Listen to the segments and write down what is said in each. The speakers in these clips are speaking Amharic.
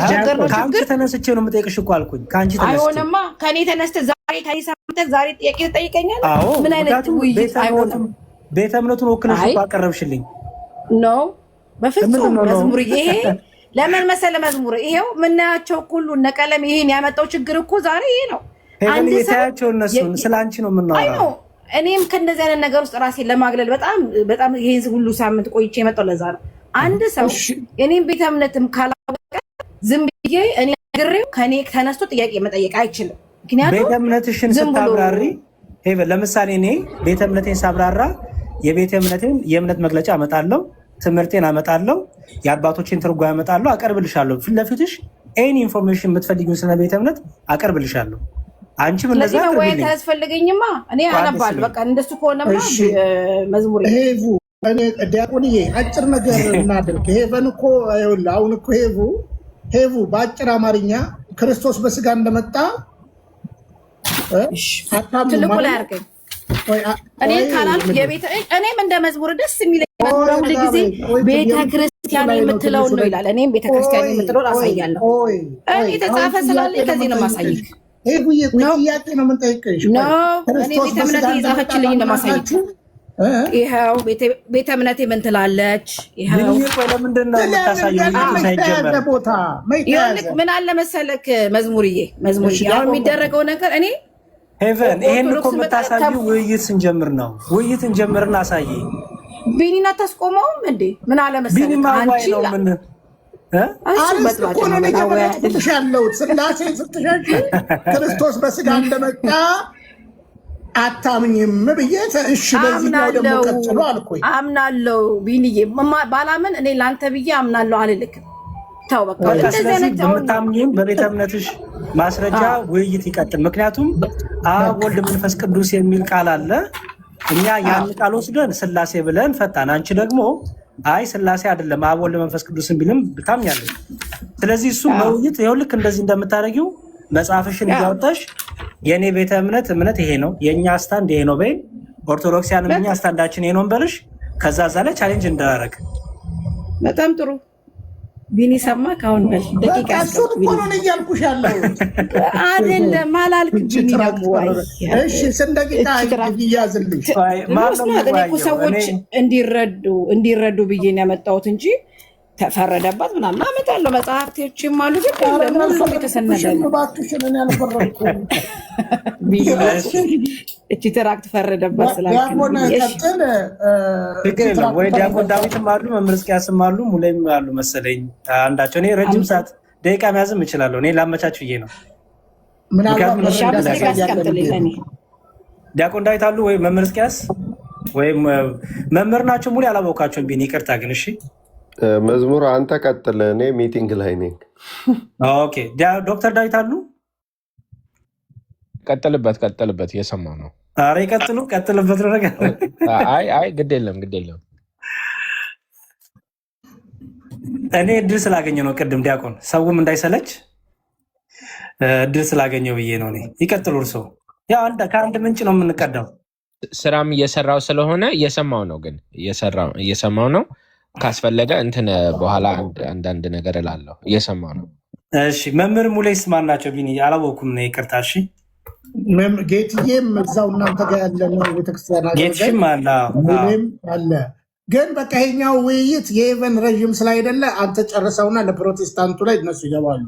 ችግር ነው ከአንቺ ተነስቼ ነው የምጠይቅሽ እኮ አልኩኝ። ከአንቺ ተነስቼ አይሆንማ። ከኔ ተነስተህ ዛሬ ከይሳምንተ ዛሬ ጥያቄ ትጠይቀኛለህ? ምን አይነት ውይይት አይሆንም። ቤተ እምነቱን ወክለሽ እኮ አቀረብሽልኝ ነው። በፍጹም መዝሙር ይሄ ለምን መሰለ መዝሙር ይሄው ምናያቸው ሁሉ ነቀለም ይሄን ያመጣው ችግር እኮ ዛሬ ይሄ ነው። አንድ ሰው እነሱን ስላንቺ ነው የምናወራው። እኔም ከእንደዚህ አይነት ነገር ውስጥ ራሴን ለማግለል በጣም ይሄን ሁሉ ሳምንት ቆይቼ የመጣው ለዛ ነው። አንድ ሰው እኔም ቤተ እምነትም ካላወቀ ዝም ብዬ እኔ ግሬው ከኔ ተነስቶ ጥያቄ መጠየቅ አይችልም። ምክንያቱም ቤተ እምነትሽን ስታብራሪ ለምሳሌ እኔ ቤተ እምነቴን ሳብራራ የእምነት መግለጫ አመጣለሁ፣ ትምህርቴን አመጣለሁ፣ የአባቶችን ትርጓሜ አመጣለሁ፣ አቀርብልሻለሁ። ፊት ለፊትሽ ኤኒ ኢንፎርሜሽን የምትፈልጊውን ስለ ቤተ እምነት አቀርብልሻለሁ። አንቺም እንደዛ ወይ ታስፈልገኝማ እኔ አነባለሁ። በቃ እንደሱ ከሆነማ መዝሙር እኔ ዲያቆንዬ አጭር ነገር እናድርግ። ሄቨን እኮ አሁን እኮ ሄቡ በአጭር አማርኛ ክርስቶስ በስጋ እንደመጣ ትልቁ ላይ አድርገኝ። እኔ ካላልኩ እኔም እንደ መዝሙር ደስ የሚለኝ ሁሉ ጊዜ ቤተክርስቲያን የምትለውን ነው ይላል። እኔም ቤተክርስቲያን የምትለውን አሳያለሁ። እኔ የተጻፈ ስላለ ከዚህ ነው ማሳየት። ጥያቄ ነው የምንጠይቅሽ። እኔ ቤተ እምነቴ የጻፈችልኝ ነው ማሳየት። ይኸው ቤተ እምነቴ ምን ትላለች? ይኸው ምን አለ መሰለክ መዝሙርዬ አሁን የሚደረገው ነገር እኔ ሄቨን ይሄን እኮ የምታሳዩ ውይይት ስንጀምር ነው። ውይይት እንጀምርና አሳይ። ቢኒና ታስቆመውም እንዴ? ምን አለ መሰለክ አንቺ ስላሴ ስትሸሽ ክርስቶስ በስጋ እንደመጣ አታምኝም ብዬ እሺ፣ በዚህኛው ደግሞ ቀጥሎ አልኩኝ። አምናለሁ ቢኒዬ፣ ባላምን እኔ ለአንተ ብዬ አምናለሁ አልልክም። ተው በቃ። ስለምታምኚም በቤተ እምነትሽ ማስረጃ ውይይት ይቀጥል። ምክንያቱም አብ ወልድ መንፈስ ቅዱስ የሚል ቃል አለ። እኛ ያን ቃል ወስደን ስላሴ ብለን ፈታን። አንቺ ደግሞ አይ ስላሴ አይደለም አብ ወልድ መንፈስ ቅዱስን ቢልም ብታምኛለሽ። ስለዚህ እሱ በውይይት ይኸው ልክ እንደዚህ እንደምታደርጊው መጽሐፍሽን እያወጣሽ የኔ ቤተ እምነት ይሄ ነው፣ የኛ ስታንድ ይሄ ነው በይ። ኦርቶዶክሲያንም እኛ ስታንዳችን ይሄ ነው እንበልሽ። ከዛ ላይ ቻሌንጅ እንዳደረግ በጣም ጥሩ ቢኒ ሰማ ካሁን በል ደቂቃ እሱን እኮ ነው እያልኩሽ ያለው አይደለም አላልክ ቢኒ ደግሞ እሺ ስንደቂቃ ይያዝልኝ ማለት ሰዎች እንዲረዱ ብዬ ነው ያመጣሁት እንጂ ተፈረደባት ምናምን አመጣለሁ። መጽሐፍቶችም አሉ ግን ሁሉም የተሰነደ ነው። እቺ ተራክት ፈረደባት ስላልክ ወይ ዲያቆን ዳዊትም አሉ መምህር ሕዝቅያስም አሉ ሙሌም አሉ መሰለኝ አንዳቸው። እኔ ረጅም ሰዓት ደቂቃ መያዝም እችላለሁ። እኔ ላመቻች ብዬ ነው። ዲያቆን ዳዊት አሉ ወይ መምህር ሕዝቅያስ ወይም መምህር ናቸው ሙሌ አላወቃቸውም ቢኒ ይቅርታ ግን እሺ መዝሙር አንተ ቀጥል፣ እኔ ሚቲንግ ላይ ነኝ። ኦኬ ዶክተር ዳዊት አሉ? ቀጥልበት እየሰማሁ ነው። ኧረ ቀጥልበት ነው ነገር። አይ ግድ የለም እኔ እድል ስላገኘው ነው። ቅድም ዲያቆን ሰውም እንዳይሰለች እድል ስላገኘው ብዬ ነው። እኔ ይቀጥሉ እርሶ። ያው ከአንድ ምንጭ ነው የምንቀዳው። ስራም እየሰራው ስለሆነ እየሰማው ነው። ግን እየሰማው ነው። ካስፈለገ እንትን በኋላ አንዳንድ ነገር እላለሁ። እየሰማሁ ነው። እሺ መምህር ሙሌስ ማን ናቸው? ቢኒ አላወኩም ነው ይቅርታ። እሺ ጌትዬም እዛው እናንተ ጋር ያለ ነው ቤተክርስቲያን ጌትሽም አለ አለ። ግን በቃ ይሄኛው ውይይት የኢቨን ረዥም ስላይደለ አንተ ጨርሰውና ለፕሮቴስታንቱ ላይ እነሱ ይገባሉ።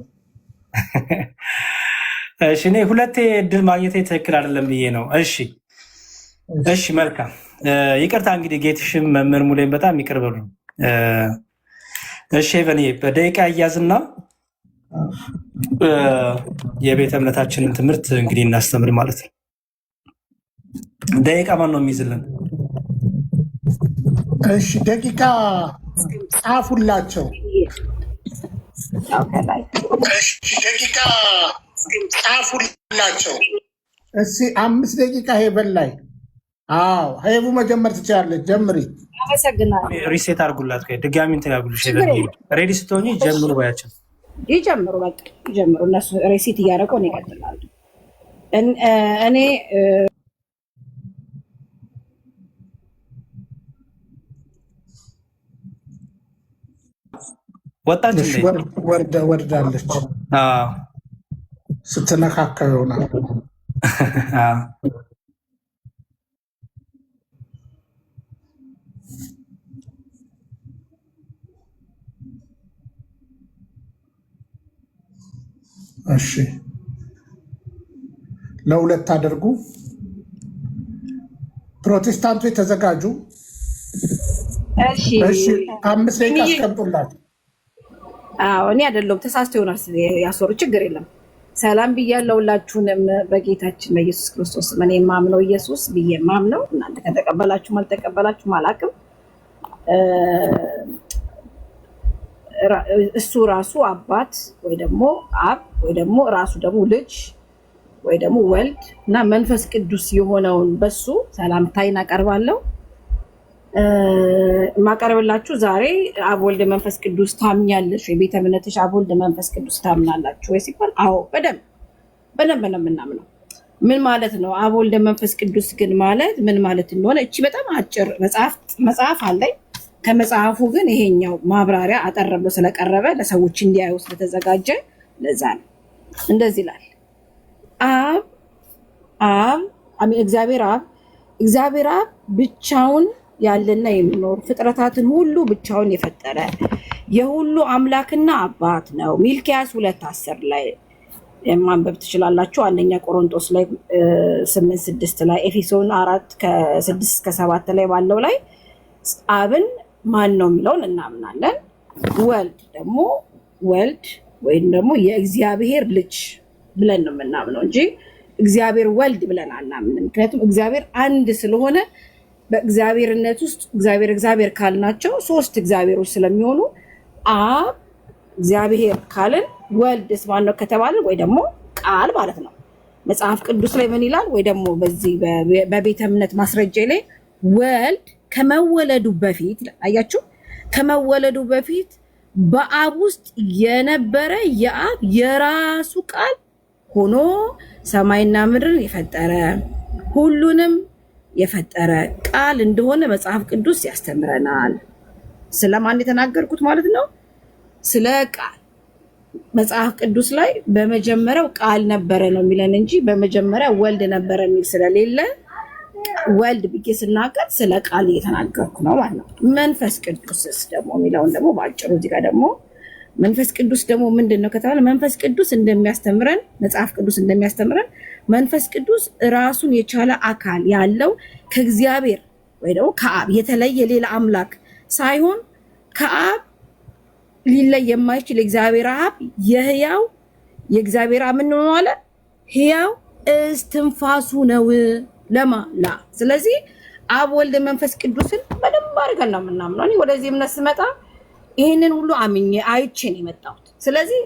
እሺ እኔ ሁለቴ እድል ማግኘቴ ትክክል አይደለም ብዬ ነው። እሺ መልካም ይቅርታ። እንግዲህ ጌትሽም መምህር ሙሌም በጣም ይቅር በሉኝ። እሺ ኢቨን በደቂቃ እያዝና የቤተ እምነታችንን ትምህርት እንግዲህ እናስተምር ማለት ነው። ደቂቃ ማን ነው የሚይዝልን? እሺ ደቂቃ ጻፉላቸው። ደቂቃ ጻፉላቸው። እሺ 5 ደቂቃ ሄቨን ላይ ሄቡ መጀመር ትችላለች። ጀምሪ። አመሰግናለሁ። ሪሴት አድርጉላት። ድጋሚ እንትን ያብሉሽ። ሬዲ ስትሆኚ ጀምሩ ባያቸው። ይጀምሩ በቃ ይጀምሩ። እነሱ ሪሴት እያደረጉ ነው ይቀጥላሉ። እኔ ወጣች እንዴ? ወርዳለች። ስትነካከው ይሆናል። እሺ ለሁለት አድርጉ። ፕሮቴስታንቶች ተዘጋጁ። እሺ 5 ደቂቃ አስቀምጡላት። እኔ አይደለሁም ተሳስቶ ይሆናል ያሶሩ፣ ችግር የለም። ሰላም ብያለሁ ሁላችሁንም በጌታችን በኢየሱስ ክርስቶስ። እኔ የማምነው ኢየሱስ ብዬ የማምነው እናንተ ከተቀበላችሁም አልተቀበላችሁም አላውቅም። እሱ ራሱ አባት ወይ ደግሞ አብ ወይ ደግሞ ራሱ ደግሞ ልጅ ወይ ደግሞ ወልድ እና መንፈስ ቅዱስ የሆነውን በሱ ሰላምታዬን አቀርባለሁ። ማቀርብላችሁ ዛሬ አብ ወልድ መንፈስ ቅዱስ ታምኛለሽ ወይ? ቤተ እምነትሽ አብ ወልድ መንፈስ ቅዱስ ታምናላችሁ ወይ ሲባል አዎ በደንብ ነው የምናምነው። ምን ማለት ነው አብ ወልድ መንፈስ ቅዱስ ግን ማለት ምን ማለት እንደሆነ እቺ በጣም አጭር መጽሐፍ አለኝ። ከመጽሐፉ ግን ይሄኛው ማብራሪያ አጠር ብሎ ስለቀረበ ለሰዎች እንዲያዩ ስለተዘጋጀ ለዛ ነው እንደዚህ ይላል። እግዚአብሔር አብ ብቻውን ያለና የሚኖር ፍጥረታትን ሁሉ ብቻውን የፈጠረ የሁሉ አምላክና አባት ነው። ሚልክያስ 2:10 ላይ ማንበብ ትችላላችሁ። አንደኛ ቆሮንቶስ ላይ 8:6 ላይ፣ ኤፌሶን 4:6-7 ላይ ባለው ላይ አብን ማን ነው የሚለውን እናምናለን። ወልድ ወይም ደግሞ የእግዚአብሔር ልጅ ብለን ነው የምናምነው እንጂ እግዚአብሔር ወልድ ብለን አናምንም። ምክንያቱም እግዚአብሔር አንድ ስለሆነ በእግዚአብሔርነት ውስጥ እግዚአብሔር ካልናቸው 3 እግዚአብሔሮች ስለሚሆኑ አብ እግዚአብሔር ካልን ወልድስ ማን ነው ከተባለ ወይ ደግሞ ቃል ማለት ነው። መጽሐፍ ቅዱስ ላይ ምን ይላል? ወይ ደግሞ በዚህ በቤተ እምነት ማስረጃ ላይ ወልድ ከመወለዱ በፊት አያችሁ፣ ከመወለዱ በፊት በአብ ውስጥ የነበረ የአብ የራሱ ቃል ሆኖ ሰማይና ምድርን የፈጠረ ሁሉንም የፈጠረ ቃል እንደሆነ መጽሐፍ ቅዱስ ያስተምረናል። ስለማን የተናገርኩት ማለት ነው? ስለ ቃል። መጽሐፍ ቅዱስ ላይ በመጀመሪያው ቃል ነበረ ነው የሚለን እንጂ በመጀመሪያ ወልድ ነበረ የሚል ስለሌለ ወልድ ብዬ ስናገር ስለ ቃል እየተናገርኩ ነው ማለት ነው። መንፈስ ቅዱስስ ደግሞ የሚለውን ደግሞ በአጭሩ እዚህ ጋር ደግሞ መንፈስ ቅዱስ ደግሞ ምንድን ነው ከተባለ መንፈስ ቅዱስ እንደሚያስተምረን መጽሐፍ ቅዱስ እንደሚያስተምረን መንፈስ ቅዱስ ራሱን የቻለ አካል ያለው ከእግዚአብሔር ወይ ደግሞ ከአብ የተለየ ሌላ አምላክ ሳይሆን ከአብ ሊለይ የማይችል እግዚአብሔር አብ የህያው የእግዚአብሔር አብ ምን ነው አለ? ህያው እስትንፋሱ ነው ለማላ። ስለዚህ አብ ወልድ መንፈስ ቅዱስን በደንብ አድርገን ነው የምናምነው። እኔ ወደዚህ እምነት ስመጣ ይሄንን ሁሉ አምኜ አይቼ ነው የመጣሁት። ስለዚህ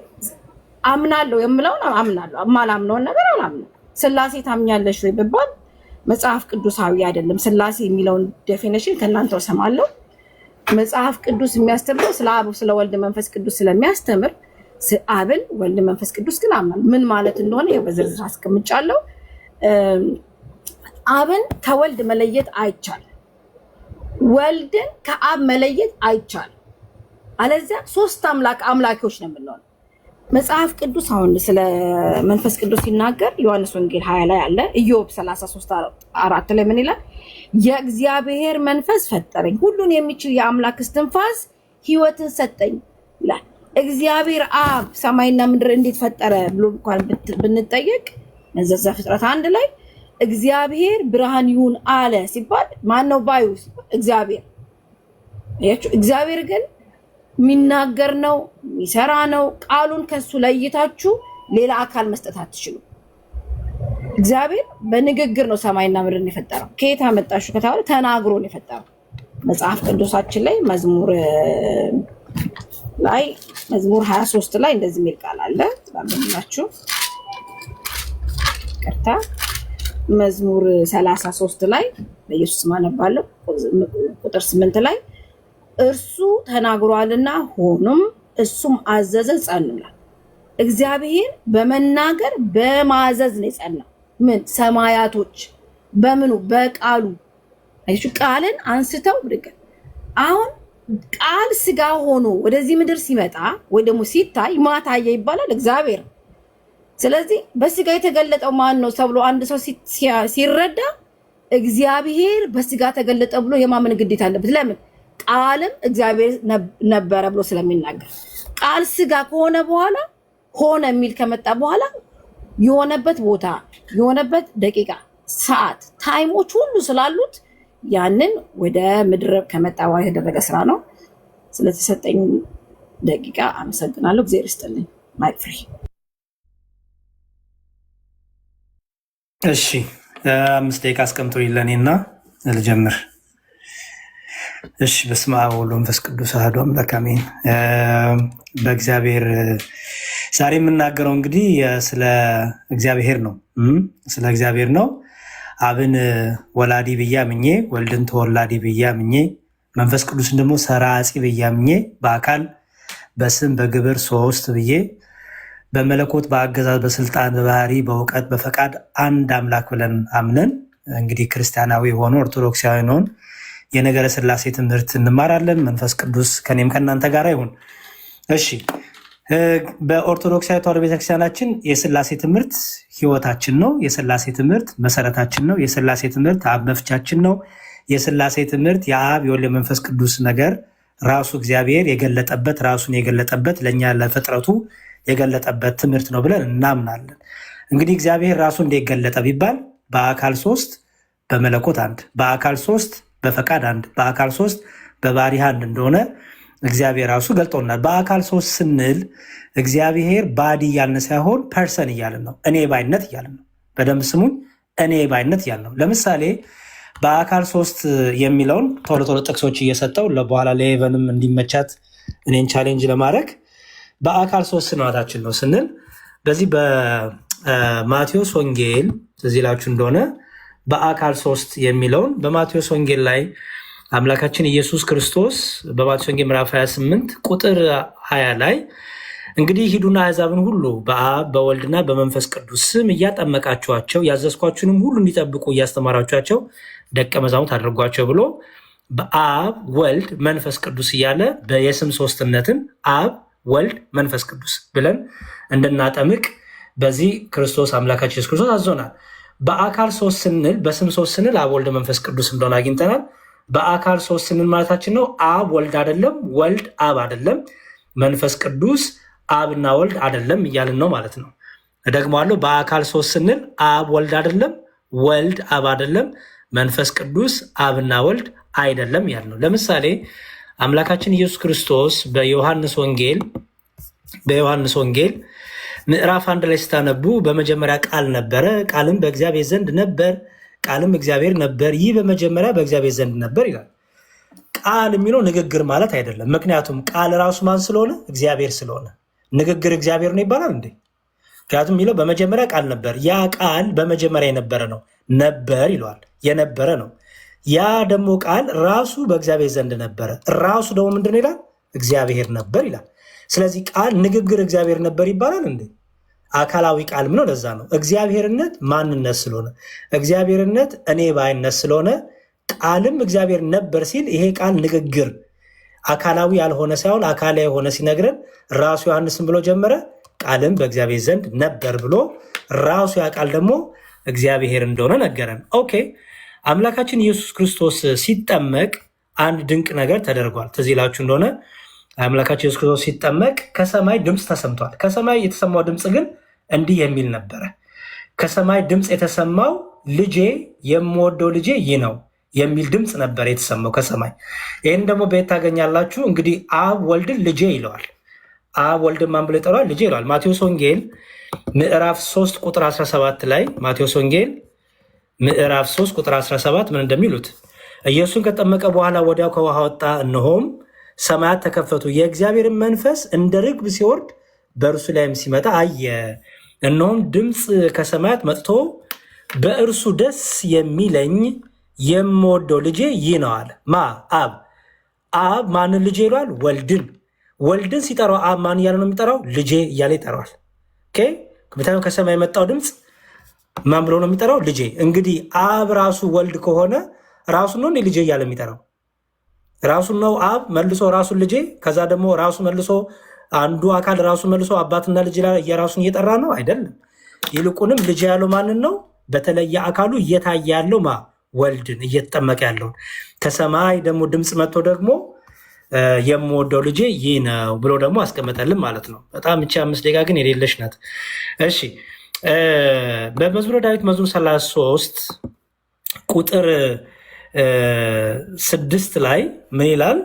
አምናለሁ የምለውን አምናለሁ፣ የማላምነውን ነገር አላምንም። ስላሴ ታምኛለሽ ወይ ብባል መጽሐፍ ቅዱሳዊ አይደለም። ስላሴ የሚለውን ዴፊኒሽን ከእናንተ እሰማለሁ። መጽሐፍ ቅዱስ የሚያስተምረው ስለ አብ ስለ ወልድ መንፈስ ቅዱስ ስለሚያስተምር አብን ወልድ መንፈስ ቅዱስ ግን አምናለሁ። ምን ማለት እንደሆነ በዝርዝር አስቀምጫለሁ። አብን ከወልድ መለየት አይቻልም። ወልድን ከአብ መለየት አይቻልም። አለዚያ 3 አምላኪዎች ነው የምንሆነው። መጽሐፍ ቅዱስ አሁን ስለ መንፈስ ቅዱስ ሲናገር ዮሐንስ ወንጌል 20 ላይ አለ። ኢዮብ 33:4 ላይ ምን ይላል? የእግዚአብሔር መንፈስ ፈጠረኝ፣ ሁሉን የሚችል የአምላክ እስትንፋስ ሕይወትን ሰጠኝ ይላል። እግዚአብሔር አብ ሰማይና ምድር እንዴት ፈጠረ ብሎ እንኳን ብንጠየቅ ዘፍጥረት 1 ላይ እግዚአብሔር ብርሃን ይሁን አለ ሲባል ማን ነው ባዩ? እግዚአብሔር። እግዚአብሔር ግን የሚናገር ነው፣ የሚሰራ ነው። ቃሉን ከሱ ለይታችሁ ሌላ አካል መስጠት አትችሉም። እግዚአብሔር በንግግር ነው ሰማይና ምድርን የፈጠረው። ከየት አመጣችሁ ከተባለ ተናግሮ ነው የፈጠረው። መጽሐፍ ቅዱሳችን ላይ መዝሙር 23 ላይ እንደዚህ የሚል ቃል አለ። ባንብላችሁ ቅርታ መዝሙር 33 ላይ በኢየሱስ ማነባለሁ ቁጥር 8 ላይ እርሱ ተናግሯልና ሆኖም እሱም አዘዘ ጸና። እግዚአብሔር በመናገር በማዘዝ ነው የጸናው። ምን ሰማያቶች በምኑ በቃሉ አይሹ ቃልን አንስተው ብድገ አሁን ቃል ስጋ ሆኖ ወደዚህ ምድር ሲመጣ ወይ ደግሞ ሲታይ ማታየ ይባላል እግዚአብሔር። ስለዚህ በስጋ የተገለጠው ማን ነው ተብሎ አንድ ሰው ሲረዳ እግዚአብሔር በስጋ ተገለጠ ብሎ የማመን ግዴታ አለበት። ለምን? ቃልም እግዚአብሔር ነበረ ብሎ ስለሚናገር። ቃል ስጋ ከሆነ በኋላ ሆነ የሚል ከመጣ በኋላ የሆነበት ቦታ፣ የሆነበት ደቂቃ፣ ሰዓት፣ ታይሞች ሁሉ ስላሉት ያንን ወደ ምድር ከመጣ በኋላ የተደረገ ስራ ነው። ስለተሰጠኝ ደቂቃ አመሰግናለሁ። እግዚአብሔር ይስጥልኝ። ማይክ ፍሪ። እሺ 5 ደቂቃ አስቀምጡልኝ ለእኔና ልጀምር። እሺ በስመ አብ ወወልድ ወመንፈስ ቅዱስ አሐዱ አምላክ አሜን። በእግዚአብሔር ዛሬ የምናገረው እንግዲህ ስለ እግዚአብሔር ነው። ስለ እግዚአብሔር ነው። አብን ወላዲ ብዬ አምኜ፣ ወልድን ተወላዲ ብዬ አምኜ፣ መንፈስ ቅዱስን ደግሞ ሰራጺ ብዬ አምኜ፣ በአካል በስም በግብር 3 ብዬ፣ በመለኮት በአገዛዝ በስልጣን በባህሪ በእውቀት በፈቃድ አንድ አምላክ ብለን አምነን እንግዲህ ክርስቲያናዊ የሆኑ ኦርቶዶክሳዊ ሆን የነገረ ስላሴ ትምህርት እንማራለን። መንፈስ ቅዱስ ከኔም ከእናንተ ጋር ይሁን። እሺ በኦርቶዶክሳዊ ተዋሕዶ ቤተክርስቲያናችን የስላሴ ትምህርት ህይወታችን ነው። የስላሴ ትምህርት መሰረታችን ነው። የስላሴ ትምህርት አብ መፍቻችን ነው። የስላሴ ትምህርት የአብ የወልድ የመንፈስ ቅዱስ ነገር ራሱ እግዚአብሔር የገለጠበት ራሱን የገለጠበት ለእኛ ለፍጥረቱ የገለጠበት ትምህርት ነው ብለን እናምናለን። እንግዲህ እግዚአብሔር ራሱ እንዴት ገለጠ ቢባል በአካል 3 በመለኮት 1፣ በአካል 3 በፈቃድ 1፣ በአካል 3 በባህሪ 1 እንደሆነ እግዚአብሔር ራሱ ገልጦናል። በአካል 3 ስንል እግዚአብሔር ባዲ እያልን ሳይሆን ፐርሰን እያልን ነው። እኔ ባይነት እያልን ነው። በደንብ ስሙኝ። እኔ ባይነት እያልን ነው። ለምሳሌ በአካል 3 የሚለውን ቶሎ ቶሎ ጥቅሶች እየሰጠው በኋላ ለኤቨንም እንዲመቻት እኔን ቻሌንጅ ለማድረግ በአካል 3 ስንዋታችን ነው ስንል በዚህ በማቴዎስ ወንጌል ትዝ ይላችሁ እንደሆነ በአካል 3 የሚለውን በማቴዎስ ወንጌል ላይ አምላካችን ኢየሱስ ክርስቶስ በማቴዎስ ወንጌል ምዕራፍ 28 ቁጥር 20 ላይ እንግዲህ ሂዱና አሕዛብን ሁሉ በአብ በወልድና በመንፈስ ቅዱስ ስም እያጠመቃችኋቸው ያዘዝኳችሁንም ሁሉ እንዲጠብቁ እያስተማራችኋቸው ደቀ መዛሙርት አድርጓቸው ብሎ በአብ ወልድ መንፈስ ቅዱስ እያለ የስም ሶስትነትን አብ ወልድ መንፈስ ቅዱስ ብለን እንድናጠምቅ በዚህ ክርስቶስ አምላካችን ኢየሱስ ክርስቶስ አዞናል። በአካል 3 ስንል በስም 3 ስንል አብ ወልድ መንፈስ ቅዱስ እንደሆነ አግኝተናል። በአካል 3 ስንል ማለታችን ነው አብ ወልድ አይደለም፣ ወልድ አብ አይደለም፣ መንፈስ ቅዱስ አብና ወልድ አይደለም እያልን ነው ማለት ነው። እደግመዋለሁ። በአካል 3 ስንል አብ ወልድ አይደለም፣ ወልድ አብ አይደለም፣ መንፈስ ቅዱስ አብና ወልድ አይደለም እያልን ነው። ለምሳሌ አምላካችን ኢየሱስ ክርስቶስ በዮሐንስ ወንጌል ምዕራፍ 1 ላይ ስታነቡ በመጀመሪያ ቃል ነበረ፣ ቃልም በእግዚአብሔር ዘንድ ነበር፣ ቃልም እግዚአብሔር ነበር፣ ይህ በመጀመሪያ በእግዚአብሔር ዘንድ ነበር ይላል። ቃል የሚለው ንግግር ማለት አይደለም። ምክንያቱም ቃል ራሱ ማን ስለሆነ? እግዚአብሔር ስለሆነ። ንግግር እግዚአብሔር ነው ይባላል እንዴ? ምክንያቱም የሚለው በመጀመሪያ ቃል ነበር። ያ ቃል በመጀመሪያ የነበረ ነው። ነበር ይለዋል፣ የነበረ ነው። ያ ደግሞ ቃል ራሱ በእግዚአብሔር ዘንድ ነበረ። ራሱ ደግሞ ምንድን ነው ይላል? እግዚአብሔር ነበር ይላል። ስለዚህ ቃል ንግግር እግዚአብሔር ነበር ይባላል እንዴ? አካላዊ ቃልም ነው። ለዛ ነው እግዚአብሔርነት ማንነት ስለሆነ፣ እግዚአብሔርነት እኔ ባይነት ስለሆነ ቃልም እግዚአብሔር ነበር ሲል ይሄ ቃል ንግግር አካላዊ ያልሆነ ሳይሆን አካላዊ የሆነ ሲነግረን ራሱ ዮሐንስም ብሎ ጀመረ፣ ቃልም በእግዚአብሔር ዘንድ ነበር ብሎ ራሱ ያ ቃል ደግሞ እግዚአብሔር እንደሆነ ነገረን። ኦኬ፣ አምላካችን ኢየሱስ ክርስቶስ ሲጠመቅ አንድ ድንቅ ነገር ተደርጓል። ትዝ ይላችሁ እንደሆነ አምላካችን ኢየሱስ ክርስቶስ ሲጠመቅ ከሰማይ ድምፅ ተሰምቷል። ከሰማይ የተሰማው ድምፅ ግን እንዲህ የሚል ነበረ። ከሰማይ ድምፅ የተሰማው ልጄ የምወደው ልጄ ይህ ነው የሚል ድምፅ ነበር የተሰማው ከሰማይ። ይህን ደግሞ በየት ታገኛላችሁ? እንግዲህ አብ ወልድን ልጄ ይለዋል። አብ ወልድን ማን ብሎ ይጠራዋል? ልጄ ይለዋል። ማቴዎስ ወንጌል ምዕራፍ 3 ቁጥር 17 ላይ ማቴዎስ ወንጌል ምዕራፍ 3 ቁጥር 17 ምን እንደሚሉት ኢየሱስን ከጠመቀ በኋላ ወዲያው ከውሃ ወጣ፣ እነሆም ሰማያት ተከፈቱ፣ የእግዚአብሔርን መንፈስ እንደ ርግብ ሲወርድ በእርሱ ላይም ሲመጣ አየ። እነሆም ድምፅ ከሰማያት መጥቶ በእርሱ ደስ የሚለኝ የምወደው ልጄ ይህ ነው አለ። ማ አብ። አብ ማንን ልጄ ይለዋል? ወልድን። ወልድን ሲጠራው አብ ማን እያለ ነው የሚጠራው? ልጄ እያለ ይጠራዋል። ምክንያቱም ከሰማይ የመጣው ድምፅ ማን ብሎ ነው የሚጠራው? ልጄ። እንግዲህ አብ ራሱ ወልድ ከሆነ ራሱ ነው ልጄ እያለ የሚጠራው? ራሱን ነው አብ መልሶ ራሱን ልጄ፣ ከዛ ደግሞ ራሱ መልሶ አንዱ አካል ራሱ መልሶ አባትና ልጅ የራሱን እየጠራ ነው አይደለም። ይልቁንም ልጅ ያለው ማንን ነው? በተለየ አካሉ እየታየ ያለው ወልድን እየተጠመቀ ያለውን ከሰማይ ደግሞ ድምፅ መጥቶ ደግሞ የምወደው ልጄ ይህ ነው ብሎ ደግሞ አስቀመጠልን ማለት ነው። በጣም እቺ 5 ደቂቃ ግን የሌለሽ ናት። እሺ በመዝሙረ ዳዊት መዝሙር 33 ቁጥር 6 ላይ ምን ይላል?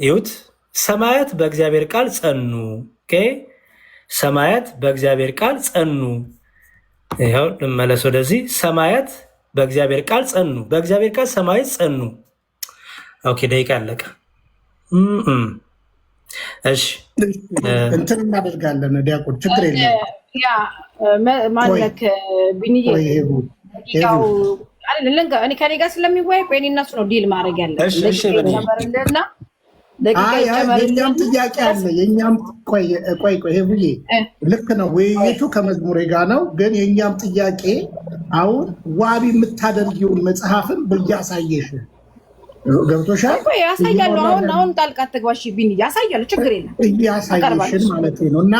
ይሁት ሰማያት በእግዚአብሔር ቃል ጸኑ። ሰማያት በእግዚአብሔር ቃል ጸኑ። ይኸው ልመለስ ወደዚህ። ሰማያት በእግዚአብሔር ቃል ጸኑ። በእግዚአብሔር ቃል ሰማያት ጸኑ። ኦኬ ደቂቃ አለቀ። እሺ እንትን እናደርጋለን። ዲያቆን ችግር የለም። ያ ማለክ ቢኒዬ እኔ ከኔ ጋር ስለሚወያይ ቆይ እኔ እነሱ ነው ዲል ማድረግ ያለብን። የእኛም ጥያቄ አለ። የእኛም ቆይ ሄቡዬ ልክ ነው። ውይይቱ ከመዝሙሬ ጋር ነው። ግን የእኛም ጥያቄ አሁን ዋቢ የምታደርጊውን መጽሐፍን ብያሳየሽ ገብቶሻል? ያሳያለሁ። አሁን ጣልቃ ትግባሽ ቢኒ ያሳያለሁ። ችግር የለም እያሳየሽን ማለት ነው። እና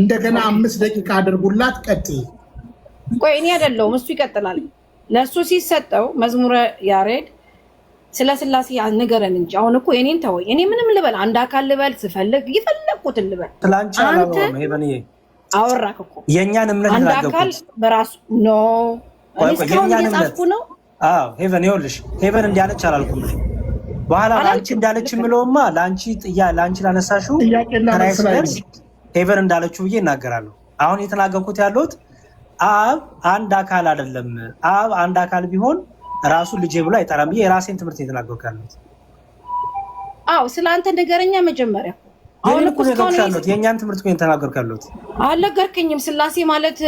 እንደገና 5 ደቂቃ አድርጉላት። ቀጥይ። ቆይ እኔ አይደለሁም እሱ ይቀጥላል። ለእሱ ሲሰጠው መዝሙረ ያሬድ ስለ ስላሴ ንገረን እንጂ አሁን እኮ የኔን ተወኝ። እኔ ምንም ልበል አንድ አካል ልበል ስፈልግ የፈለግኩትን ልበል። አንተ አወራክ እኮ የእኛን እምነት አንድ አካል በራሱ ኖ እስካሁን እየጻፍኩ ነው። ሄቨን ይኸውልሽ፣ ሄቨን እንዲያለች አላልኩም። በኋላ ለአንቺ እንዳለች የምለውማ ለአንቺ ላነሳሽው ሄቨን እንዳለችው ብዬ እናገራለሁ። አሁን የተናገርኩት ያለሁት አብ አንድ አካል አይደለም። አብ አንድ አካል ቢሆን ራሱ ልጄ ብሎ አይጠራም ብዬ የራሴን ትምህርት የተናገርኩት ያለሁት። ስለ አንተ ነገረኛ መጀመሪያ አሁን እኮ ነው የእኛን ትምህርት እኮ የተናገርኩት ያለሁት። አልነገርከኝም። ስላሴ ማለት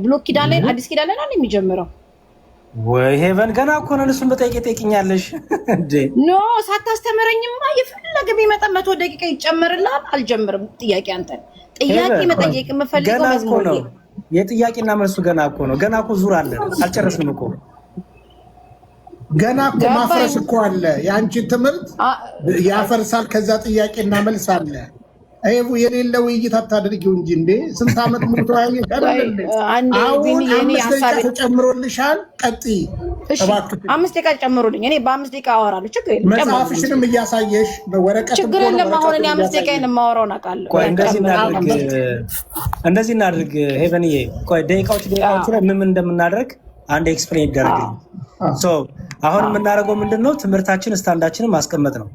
ብሉይ ኪዳን ላይ አዲስ ኪዳን ላይ ነው የሚጀምረው። ወይ ሄቨን ገና እኮ ነው። እሱን በጠይቄ ጠይቅኛለሽ እንዴ? ኖ ሳታስተምረኝማ የፈለገ ቢመጣ 100 ደቂቃ ይጨመርልሃል። አልጀምርም። ጥያቄ አንተ ጥያቄ መጠየቅ የምፈልገው መዝሙር ነው። የጥያቄና መልሱ ገና እኮ ነው። ገና እኮ ዙር አለ። አልጨረስንም እኮ ገና እኮ ማፍረስ እኮ አለ። የአንቺ ትምህርት ያፈርሳል። ከዛ ጥያቄና መልስ አለ። አይቡ የሌለ ውይይት አታድርጊው እንጂ እንዴ! ስንት ዓመት ሙሉ ተወያየ አይደል? አሁን 5 ደቂቃ ተጨምሮልሻል። ቀጥይ እባክህ። 5 ደቂቃ ጨምሮልኝ እኔ በ5 ደቂቃ አወራለሁ። ችግር የለም። መጽሐፍሽንም እያሳየሽ በወረቀት ችግር የለም። አሁን እኔ 5 ደቂቃ የማወራው አውቃለሁ። ቆይ እንደዚህ እናድርግ ሄቨንዬ። ቆይ ደቂቃዎች ላይ ምን እንደምናደርግ አንድ ኤክስፕሌን ይደረግልኝ። አሁን የምናደርገው ምንድነው? ትምህርታችን ስታንዳችንን ማስቀመጥ ነው።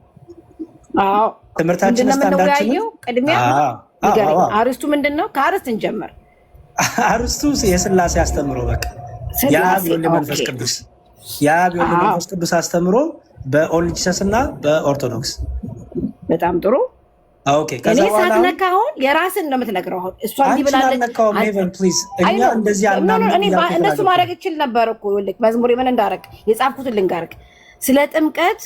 ትምህርታችን ስታንዳችንን ቅድሚያ ንገረኝ። አርስቱ ምንድነው? ከአርስት እንጀምር። አርስቱ የስላሴ አስተምሮ በቃ የአብ የወልድ መንፈስ ቅዱስ የአብ የወልድ መንፈስ ቅዱስ አስተምሮ በኦንሊ ጂሰስ እና በኦርቶዶክስ። በጣም ጥሩ። ኦኬ። እኔ ሳትነካ አሁን የራስን ነው የምትነግረው። አሁን እሷ እንዲህ ብላለች። እንደሱ ማድረግ እችል ነበር እኮ። ይኸውልህ መዝሙር ምን እንዳደረግ የጻፍኩትን ልንገርህ። ስለ ጥምቀት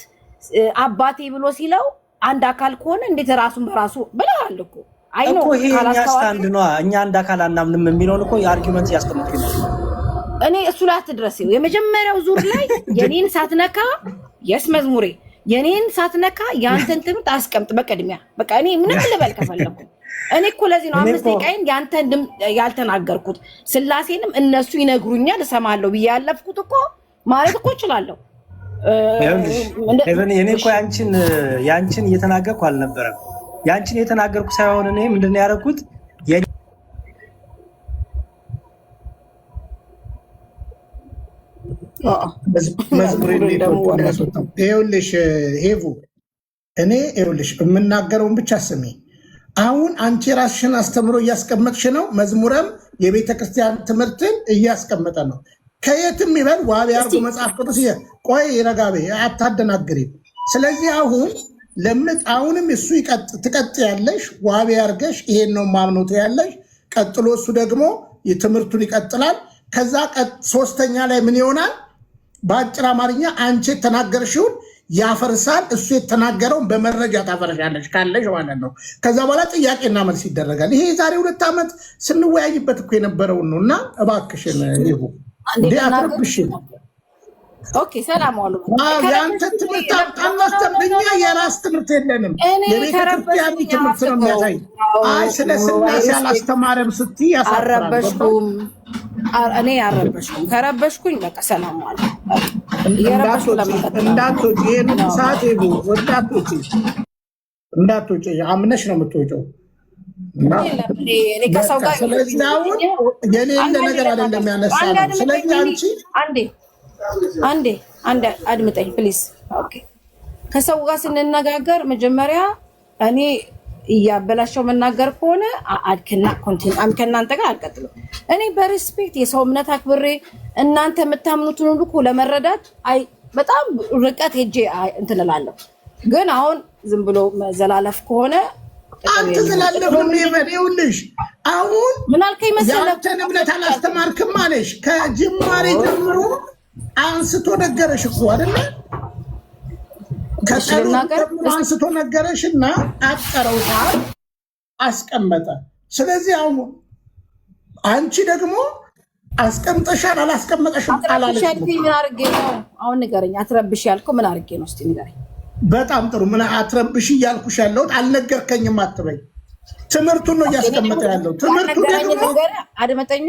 አባቴ ብሎ ሲለው አንድ አካል ከሆነ እንዴት ራሱን በራሱ ብለሃል እኮ። አይ ነው ይሄ እኛ ስታንድ ነው። እኛ አንድ አካል አናምንም የሚለውን እኮ የአርጊውመንት ያስቀምጥኩኝ ነው። እኔ እሱ ላይ አትድረስ። የመጀመሪያው ዙር ላይ የኔን ሳትነካ የስ መዝሙሬ የኔን ሳትነካ ያንተን ትምህርት አስቀምጥ በቅድሚያ። በቃ እኔ ምንም ልበል ከፈለኩ እኔ እኮ ለዚህ ነው 5 ደቂቃዬን ያንተን ያልተናገርኩት። ስላሴንም እነሱ ይነግሩኛል እሰማለሁ ብዬ ያለፍኩት እኮ ማለት እኮ እችላለሁ። እኔ እኮ ያንቺን እየተናገርኩ አልነበረም። ያንቺን የተናገርኩ ሳይሆን እኔ ምንድን ነው ያደረኩት? ይኸውልሽ ሄቡ፣ እኔ ይኸውልሽ የምናገረውን ብቻ ስሚ። አሁን አንቺ ራስሽን አስተምሮ እያስቀመጥሽ ነው። መዝሙረም የቤተክርስቲያን ትምህርትን እያስቀመጠ ነው። ከየትም ይበል ዋቢ አርጎ መጽሐፍ ቅዱስ ቆይ ረጋቤ አታደናግሪም። ስለዚህ አሁንም እሱ ትቀጥ ያለሽ ዋቢ አርገሽ ይሄን ነው ማምኖት ያለሽ። ቀጥሎ እሱ ደግሞ የትምህርቱን ይቀጥላል። ከዛ ሶስተኛ ላይ ምን ይሆናል? በአጭር አማርኛ አንቺ የተናገርሽውን ያፈርሳል። እሱ የተናገረውን በመረጃ ታፈርሻለሽ ካለሽ ማለት ነው። ከዛ በኋላ ጥያቄና መልስ ይደረጋል። ይሄ የዛሬ 2 ዓመት ስንወያይበት እኮ የነበረውን ነው። እና እባክሽን ይሁ እንዲ አትረብሽን። ኦኬ ሰላም ዋሉ። ያንተ ትምህርት አጣማስተኛ የራስ ትምህርት የለንም። የቤተክርስቲያን ትምህርት ነው የሚያሳይ። አይ ስለ ስላሴ አላስተማረም ስትይ ያሳፍራል። አረበሽኩም እኔ አረበሽኩም። ከረበሽኩኝ በቃ ሰላም ዋሉ። እየረበሽኩ እንዳትወጪ ይሄን ሰዓት ይቡ እንዳትወጪ አምነሽ ነው የምትወጪው። ከሰው ጋር ስለዚህ አሁን የሌለ ነገር አይደለም ያነሳነው። ስለዚህ አንቺ አንዴ አድምጠኝ ፕሊዝ። ኦኬ ከሰው ጋር ስንነጋገር መጀመሪያ እኔ እያበላሸው መናገር ከሆነ ከእናንተ ጋር አልቀጥልም። እኔ በሪስፔክት የሰው እምነት አክብሬ እናንተ የምታምኑትን ሁሉ እኮ ለመረዳት በጣም ርቀት ሄጄ እንትን እላለሁ። ግን አሁን ዝም ብሎ መዘላለፍ ከሆነ አንተ ዘላለፍ ነው ይኸውልሽ። አሁን ምን አልከኝ መሰለህ? ያንተን እምነት አላስተማርክም አለሽ። ከጅማሬ ጀምሮ አንስቶ ነገረሽ እኮ አይደለ? አንስቶ ነገረሽና አጠረው ሰዓት አስቀመጠ። ስለዚህ አሁን አንቺ ደግሞ አስቀምጠሻል አላስቀመጠሽም አላለሽም። ምን አድርጌ ነው አሁን ንገረኝ። አትረብሽ ያልከው ምን አድርጌ ነው? እስቲ ንገረኝ። በጣም ጥሩ። ምን አትረብሽ እያልኩሽ ያለሁት አልነገርከኝም አትበይ። ትምህርቱን ነው እያስቀመጠ ያለው። ትምህርቱ ደግሞ አድመጠኛ።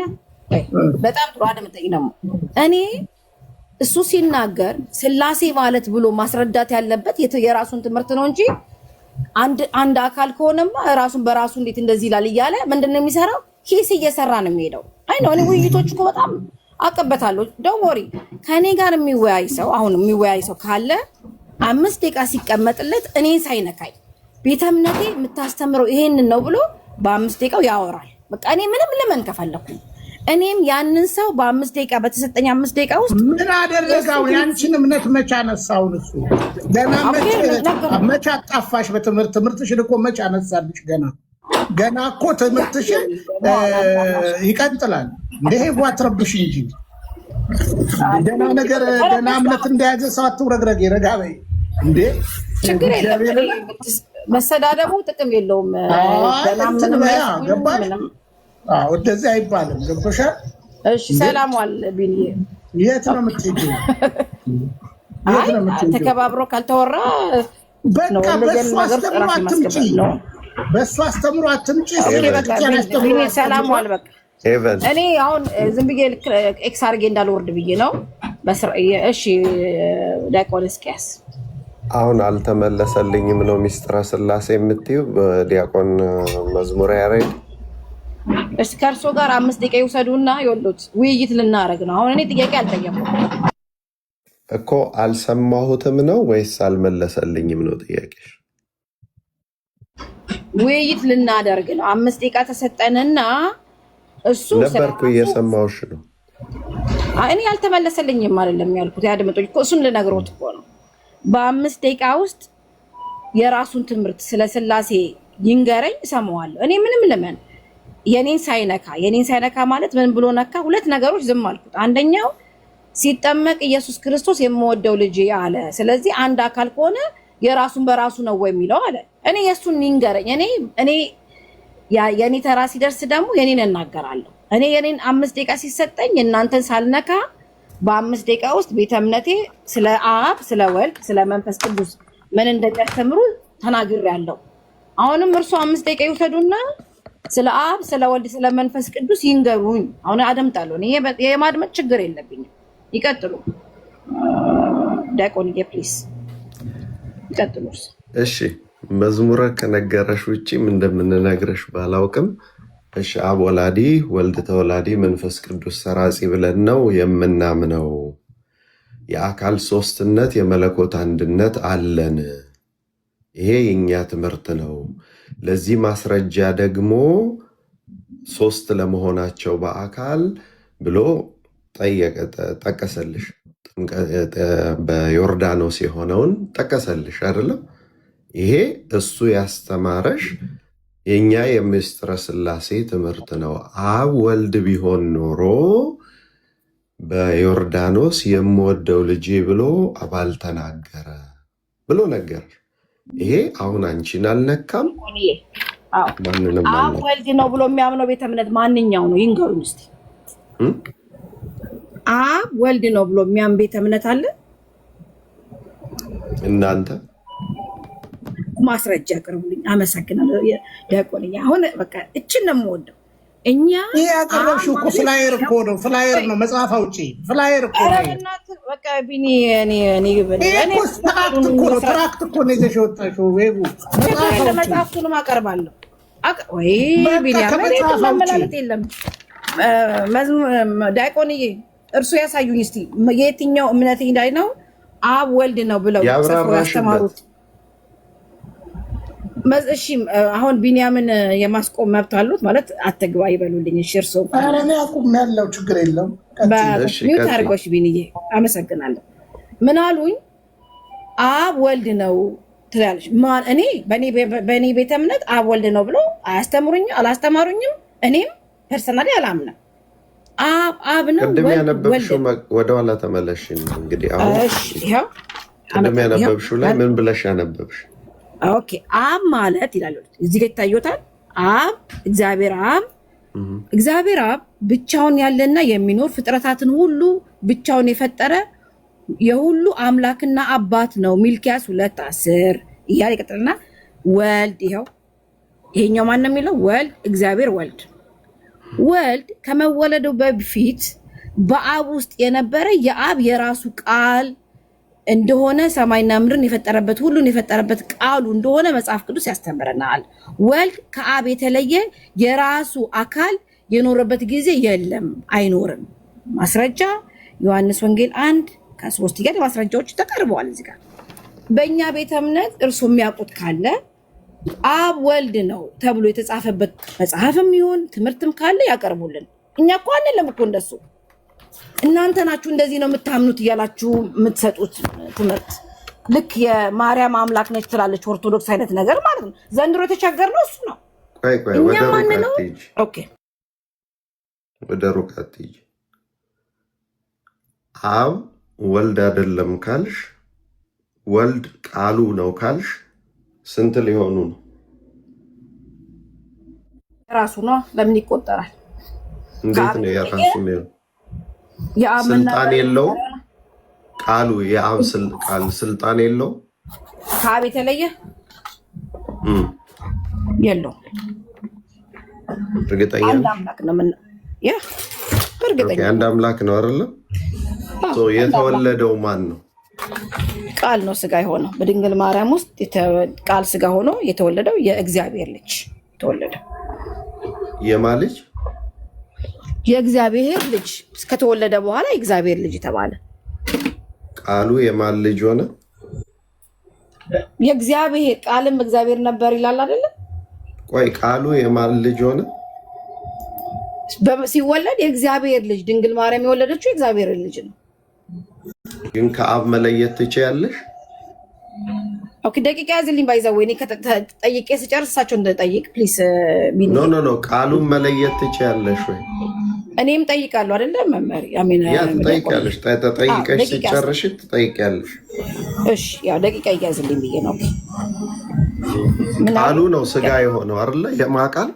በጣም ጥሩ አድመጠኝ። ደግሞ እኔ እሱ ሲናገር ስላሴ ማለት ብሎ ማስረዳት ያለበት የራሱን ትምህርት ነው እንጂ አንድ አካል ከሆነማ ራሱን በራሱ እንዴት እንደዚህ ይላል እያለ ምንድነው የሚሰራው? ሂስ እየሰራ ነው የሚሄደው። አይ ነው እኔ ውይይቶች እኮ በጣም አቀበታለሁ። ደወሪ ከኔ ጋር የሚወያይ ሰው አሁን የሚወያይ ሰው ካለ 5 ደቂቃ ሲቀመጥለት እኔን ሳይነካኝ ቤተ እምነቴ የምታስተምረው ይሄንን ነው ብሎ በ5 ደቂቃው ያወራል። በቃ እኔ ምንም ለምን ከፈለኩኝ እኔም ያንን ሰው በ5 ደቂቃ በተሰጠኝ 5 ደቂቃ ውስጥ ምን አደረጋው? ያንቺን እምነት መቻ ነሳው? እሱ ገና መቻ አጣፋሽ? ትምህርትሽን እኮ መቻ አነሳልሽ? ገና እኮ ትምህርትሽን ይቀጥላል። እንዴ ዋትረብሽ እንጂ ደና ነገር ደና እምነት እንደያዘ ሰው አትውረግረግ። ረጋ በይ እንዴ። ችግር የለም መሰዳደቡ ጥቅም የለውም። ደና ምንም ገባሽ? ወደዚህ አይባልም። ገብቶሻል? እሺ ሰላም ዋል ቢኒ። የት ነው የምትሄጂው? ተከባብሮ ካልተወራ በቃ በሱ አስተምሮ አትምጪ። በሱ አስተምሮ አትምጪ። ሰላም ዋል በቃ እኔ አሁን ዝም ብዬ ኤክስ አድርጌ እንዳልወርድ ብዬ ነው። እሺ ዲያቆን እስኪያስ አሁን አልተመለሰልኝም ነው ሚስጥረ ስላሴ የምትይው ዲያቆን መዝሙረ ያሬድ። እሺ ከእርሶ ጋር 5 ደቂቃ ይውሰዱና ይወሉት ውይይት ልናደርግ ነው። አሁን እኔ ጥያቄ አልጠየኩም እኮ አልሰማሁትም ነው ወይስ አልመለሰልኝም ነው ጥያቄሽ? ውይይት ልናደርግ ነው። 5 ደቂቃ ተሰጠንና እሱ ነበርኩ እየሰማሁሽ ነው። እኔ አልተመለሰልኝም አይደለም ያልኩት። ያድምጡኝ እኮ እሱን ልነግሮት እኮ ነው። በ5 ደቂቃ ውስጥ የራሱን ትምህርት ስለ ስላሴ ይንገረኝ፣ እሰማዋለሁ። እኔ ምንም ለምን የኔን ሳይነካ ማለት ምን ብሎ ነካ? 2 ነገሮች ዝም አልኩት። አንደኛው ሲጠመቅ ኢየሱስ ክርስቶስ የምወደው ልጅ አለ። ስለዚህ አንድ አካል ከሆነ የራሱን በራሱ ነው ወይ የሚለው አለ። እኔ የሱን ይንገረኝ። እኔ የኔ ተራ ሲደርስ ደግሞ የኔን እናገራለሁ። እኔ የኔን 5 ደቂቃ ሲሰጠኝ እናንተን ሳልነካ በ5 ደቂቃ ውስጥ ቤተ እምነቴ ስለ አብ፣ ስለ ወልድ፣ ስለ መንፈስ ቅዱስ ምን እንደሚያስተምሩ ተናግሬያለሁ። አሁንም እርሱ 5 ደቂቃ ይውሰዱና ስለ አብ፣ ስለ ወልድ፣ ስለ መንፈስ ቅዱስ ይንገሩኝ። አሁን አደምጣለሁ። እኔ የማድመጥ ችግር የለብኝም። ይቀጥሉ ዲያቆን ፕሊዝ ይቀጥሉ። እሺ መዝሙረ ከነገረሽ ውጪም እንደምንነግረሽ ባላውቅም እሺ አብ ወላዲ ወልድ ተወላዲ መንፈስ ቅዱስ ሰራጺ ብለን ነው የምናምነው። የአካል ሶስትነት የመለኮት አንድነት አለን። ይሄ የኛ ትምህርት ነው። ለዚህ ማስረጃ ደግሞ 3 ለመሆናቸው በአካል ብሎ ጠቀሰልሽ። በዮርዳኖስ የሆነውን ጠቀሰልሽ አይደለም? ይሄ እሱ ያስተማረሽ የኛ የምስጢረ ስላሴ ትምህርት ነው። አብ ወልድ ቢሆን ኖሮ በዮርዳኖስ የምወደው ልጄ ብሎ አባል ተናገረ ብሎ ነገር። ይሄ አሁን አንቺን አልነካም፣ ማንንም አብ ወልድ ነው ብሎ የሚያምነው ቤተ እምነት ማንኛው ነው? ይንገሩኝ እስቲ። አብ ወልድ ነው ብሎ የሚያምን ቤተ እምነት አለ? እናንተ ማስረጃ አቅርቡልኝ። አመሰግናለሁ ዲያቆንዬ። አሁን በቃ እችን ነው የምወደው። እኛ ይሄ ያቀረብሽው እኮ ፍላየር እኮ ነው፣ ፍላየር ነው፣ መጽሐፍ አውጪ ፍላየር እኮ ነው። በቃ ቢኒ እኔ ትራክት እኮ ነው ይዘሽ የወጣሽው። ዌቡ መጽሐፍቱንም አቀርባለሁ። ወይ ቢኒ ማመላለጥ የለም። ዲያቆንዬ እርሱ ያሳዩኝ እስቲ የትኛው እምነት ላይ ነው አብ ወልድ ነው ብለው ያስተማሩት? እሺ አሁን ቢንያምን የማስቆም መብት አሉት ማለት አትግባ ይበሉልኝ። እሺ እርሶ አረኔ አቁም ያለው ችግር የለም። ሚውት አድርጎሽ ቢንዬ አመሰግናለሁ። ምን አሉኝ? አብ ወልድ ነው ትላለች። እኔ በእኔ ቤተ እምነት አብ ወልድ ነው ብሎ አላስተማሩኝም። እኔም ፐርሰናሊ አላምንም። አብ ነው ቅድም ያነበብሽው ወደኋላ ተመለሽ። እንግዲህ አሁን ይሄው ቅድም ያነበብሽው ላይ ምን ብለሽ ያነበብሽ? ኦኬ አብ ማለት ይላል እዚህ ጋር ይታዩታል። አብ እግዚአብሔር አብ ብቻውን ያለና የሚኖር ፍጥረታትን ሁሉ ብቻውን የፈጠረ የሁሉ አምላክና አባት ነው። ሚልኪያስ 2:10 እያለ ይቀጥልና ወልድ ይሄኛው ማን ነው የሚለው? ወልድ እግዚአብሔር ወልድ ከመወለዱ በፊት በአብ ውስጥ የነበረ የአብ የራሱ ቃል እንደሆነ ሰማይና ምድርን የፈጠረበት ሁሉን የፈጠረበት ቃሉ እንደሆነ መጽሐፍ ቅዱስ ያስተምረናል። ወልድ ከአብ የተለየ የራሱ አካል የኖረበት ጊዜ የለም፣ አይኖርም። ማስረጃ ዮሐንስ ወንጌል 1:3 ጋር ማስረጃዎች ተቀርበዋል። እዚህ ጋር በእኛ ቤተ እምነት እርሱ የሚያውቁት ካለ አብ ወልድ ነው ተብሎ የተጻፈበት መጽሐፍም ይሁን ትምህርትም ካለ ያቀርቡልን። እኛ እኮ አንልም እኮ እንደሱ። እናንተ ናችሁ እንደዚህ ነው የምታምኑት እያላችሁ የምትሰጡት ትምህርት። ልክ የማርያም አምላክ ነች ትላለች ኦርቶዶክስ አይነት ነገር ማለት ነው። ዘንድሮ የተቸገርነው እሱ ነው። እኛ ማን ነው? ኦኬ ወደ ሩቅ አትሂጂ። አብ ወልድ አይደለም ካልሽ፣ ወልድ ቃሉ ነው ካልሽ ስንት ሊሆኑ ነው? ራሱ ነው። ለምን ይቆጠራል? እንዴት ነው የራሱ ነው? ስልጣን የለው ቃሉ የአብ ቃል ስልጣን የለው ከአብ የተለየ የለው። እርግጠኛ አንድ አምላክ ነው። ምን እርግጠኛ አንድ አምላክ ነው አይደለ? የተወለደው ማን ነው? ቃል ነው ስጋ የሆነው በድንግል ማርያም ውስጥ ቃል ስጋ ሆኖ የተወለደው የእግዚአብሔር ልጅ ተወለደ። የማን ልጅ? የእግዚአብሔር ልጅ ከተወለደ በኋላ የእግዚአብሔር ልጅ ተባለ። ቃሉ የማን ልጅ ሆነ? የእግዚአብሔር ቃልም እግዚአብሔር ነበር ይላል አይደለ? ቆይ ቃሉ የማን ልጅ ሆነ? ሲወለድ የእግዚአብሔር ልጅ ድንግል ማርያም የወለደችው የእግዚአብሔር ልጅ ነው። ግን ከአብ መለየት ትችያለሽ? ኦኬ ደቂቃ ያዝልኝ። ባይዘው እኔ ጠይቄ ስጨርስ እሳቸው እንደጠይቅ ፕሊስ። ኖ ቃሉን መለየት ትችያለሽ ወይ? እኔም ጠይቃለሁ አይደለ? መመሪ አሜን። ያ ትጠይቃለሽ። ተጠይቀሽ ሲጨርሽ ትጠይቂያለሽ። እሺ ያው ደቂቃ ያዝልኝ ብዬ ነው። ቃሉ ነው ስጋ የሆነው አይደለ? የማቃል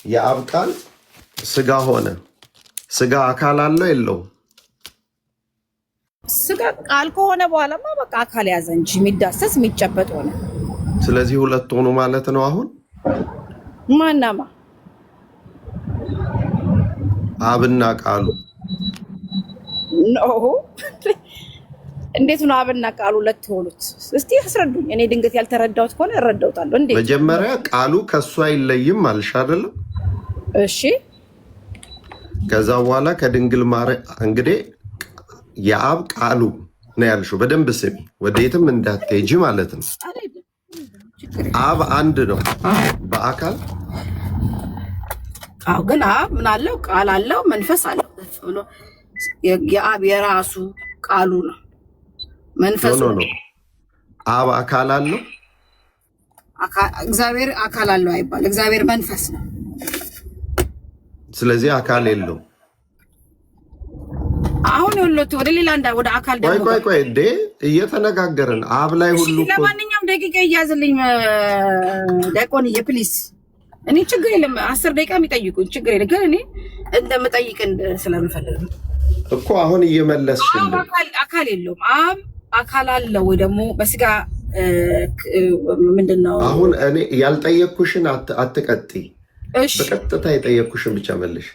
የአብ ቃል ስጋ ሆነ። ስጋ አካል አለው የለውም? ስጋ ቃል ከሆነ በኋላማ በቃ አካል ያዘ እንጂ የሚዳሰስ የሚጨበጥ ሆነ። ስለዚህ ሁለት ሆኑ ማለት ነው። አሁን ማናማ አብና ቃሉ ነው። እንዴት ነው አብና ቃሉ ሁለት ሆኑት? እስቲ አስረዱኝ። እኔ ድንገት ያልተረዳሁት ከሆነ እረዳውታለሁ። እንዴት? መጀመሪያ ቃሉ ከሱ አይለይም አልሽ አይደለም? እሺ ከዛ በኋላ ከድንግል ማርያም እንግዲህ የአብ ቃሉ ነው ያልሽው። በደንብ ስሚ፣ ወዴትም እንዳትሄጂ ማለት ነው። አብ አንድ ነው በአካል። አዎ፣ ግን አብ ምን አለው? ቃል አለው፣ መንፈስ አለው። የአብ የራሱ ቃሉ ነው፣ መንፈስ ነው። አብ አካል አለው። እግዚአብሔር አካል አለው አይባል። እግዚአብሔር መንፈስ ነው። ስለዚህ አካል የለው። አሁን ሁሉ ወደ ሌላ ወደ አካል ደግሞ ቆይ እንዴ እየተነጋገርን አብ ላይ ሁሉ ለማንኛውም ደቂቃ እያዝልኝ ዲያቆንዬ ፕሊስ። እኔ ችግር የለም 10 ደቂቃ የሚጠይቁኝ ችግር የለም። ግን እኔ እንደምጠይቅ ስለምፈልግ እኮ አሁን እየመለስሽልኝ አካል የለውም። አብ አካል አለው ወይ ደግሞ በስጋ ምንድነው? አሁን እኔ ያልጠየቅኩሽን አትቀጥይ። በቀጥታ የጠየቅኩሽን ብቻ መልሽ።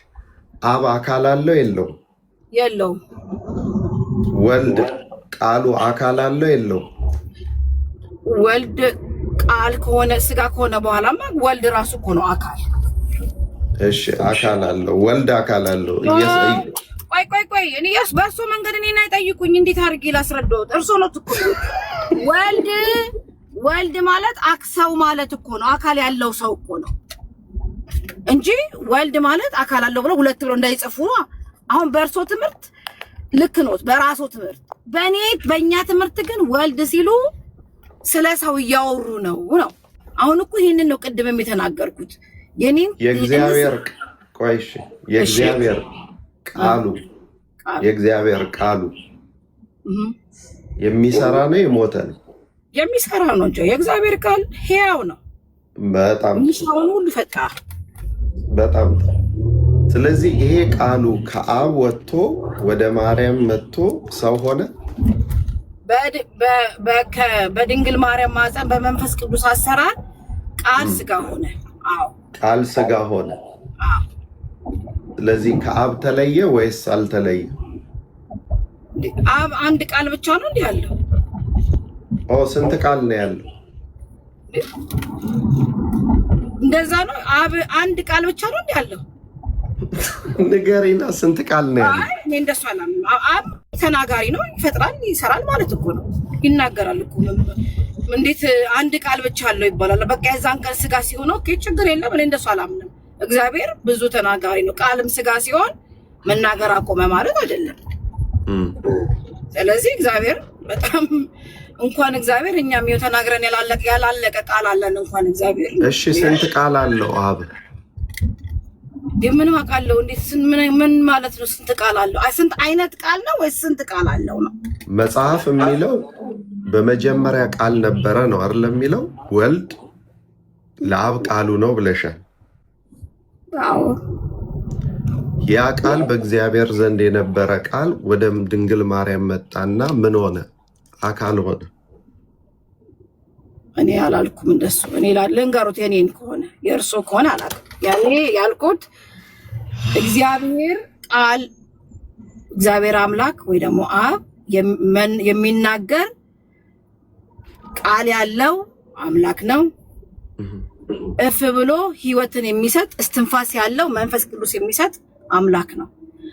አብ አካል አለው የለውም? የለውም። ወልድ ቃሉ አካል አለው የለውም? ወልድ ቃል ከሆነ ስጋ ከሆነ በኋላማ ወልድ ራሱ እኮ ነው አካል። እሺ አካል አለው ወልድ አካል አለው። ቆይ እኔ በእርሶ መንገድ እኔን አይጠይቁኝ። እንዴት አድርጌ ላስረዳዎት? እርሶ ነው እኮ ወልድ ማለት ሰው ማለት እኮ ነው። አካል ያለው ሰው እኮ ነው እንጂ ወልድ ማለት አካል አለው ብሎ ሁለት ብሎ እንዳይጽፉ። አሁን በእርሶ ትምህርት ልክ ነው፣ በራሶ ትምህርት። በእኛ ትምህርት ግን ወልድ ሲሉ ስለ ሰው እያወሩ ነው። አሁን እኮ ይሄንን ነው ቅድም የተናገርኩት። የእግዚአብሔር ቆይሽ የእግዚአብሔር ቃሉ የሚሰራ ነው የሞተ ነው? የሚሰራ ነው እንጂ የእግዚአብሔር ቃል ሕያው ነው። በጣም የሚሰራውን ሁሉ ፈጣሪ። በጣም ስለዚህ ይሄ ቃሉ ከአብ ወጥቶ ወደ ማርያም መጥቶ ሰው ሆነ። በድንግል ማርያም ማፀን በመንፈስ ቅዱስ አሰራር ቃል ስጋ ሆነ። አዎ ቃል ስጋ ሆነ። አዎ ስለዚህ ከአብ ተለየ ወይስ አልተለየ? አብ አንድ ቃል ብቻ ነው እንዴ ያለው? ስንት ቃል ነው ያለው? እንደዛ ነው። አብ አንድ ቃል ብቻ ነው እንዴ ያለው? ንገሪና ስንት ቃል ነው ያለው? እኔ እንደሱ አላምንም። አብ ተናጋሪ ነው፣ ይፈጥራል፣ ይሰራል ማለት እኮ ነው። ይናገራል እኮ። እንዴት አንድ ቃል ብቻ አለው ይባላል? በቃ የዛን ቀን ስጋ ሲሆን ኦኬ ችግር የለም። እኔ እንደሱ አላምንም። እግዚአብሔር ብዙ ተናጋሪ ነው። ቃልም ስጋ ሲሆን መናገር አቆመ ማለት አይደለም። ስለዚህ እግዚአብሔር በጣም እንኳን እግዚአብሔር እኛም ይኸው ተናግረን ያላለቀ ቃል አለን። እንኳን እግዚአብሔር እሺ ስንት ቃል አለው አብ? ምን አውቃለሁ? እንዴት ምን ማለት ነው? ስንት ቃል አለው? ስንት አይነት ቃል ነው ወይስ ስንት ቃል አለው ነው? መጽሐፍ የሚለው በመጀመሪያ ቃል ነበረ ነው አይደል የሚለው? ወልድ ለአብ ቃሉ ነው ብለሻል። አዎ ያ ቃል በእግዚአብሔር ዘንድ የነበረ ቃል ወደ ድንግል ማርያም መጣና ምን ሆነ? አካል ሆነ። እኔ አላልኩም እንደሱ። እኔ ልንገሩት የኔን ከሆነ የእርሶ ከሆነ አላልኩም። ያኔ ያልኩት እግዚአብሔር ቃል እግዚአብሔር አምላክ ወይ ደግሞ አብ የሚናገር ቃል ያለው አምላክ ነው። እፍ ብሎ ህይወትን የሚሰጥ እስትንፋስ ያለው መንፈስ ቅዱስ የሚሰጥ አምላክ ነው።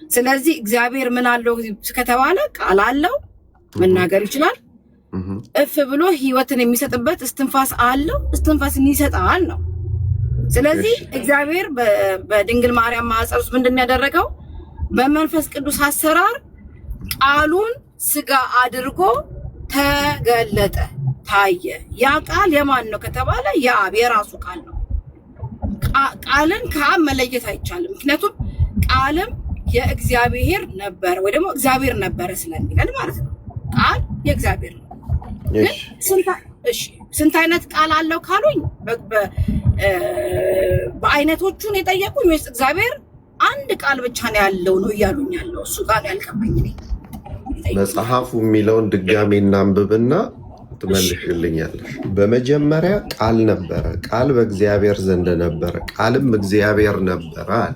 ስለዚህ እግዚአብሔር ምን አለው ከተባለ ቃል አለው፣ መናገር ይችላል። እፍ ብሎ ህይወትን የሚሰጥበት እስትንፋስ አለው፣ እስትንፋስን ይሰጣል ነው። ስለዚህ እግዚአብሔር በድንግል ማርያም ማህፀን ውስጥ ምንድን ያደረገው? በመንፈስ ቅዱስ አሰራር ቃሉን ስጋ አድርጎ ተገለጠ፣ ታየ። ያ ቃል የማን ነው ከተባለ የአብ የራሱ ቃል ነው። ቃልን ከአብ መለየት አይቻልም። ምክንያቱም ቃልም የእግዚአብሔር ነበረ ወይ ደግሞ እግዚአብሔር ነበረ ስለሚለን ማለት ነው። ቃል የእግዚአብሔር ነው። ስንት አይነት ቃል አለው ካሉኝ በአይነቶቹን የጠየቁኝ ወይስ እግዚአብሔር አንድ ቃል ብቻ ነው ያለው ነው እያሉኝ ያለው? እሱ ጋር ያልቀበኝ መጽሐፉ የሚለውን ድጋሜ እናንብብና ትመልሽልኛለሽ። በመጀመሪያ ቃል ነበረ፣ ቃል በእግዚአብሔር ዘንድ ነበረ፣ ቃልም እግዚአብሔር ነበረ አለ።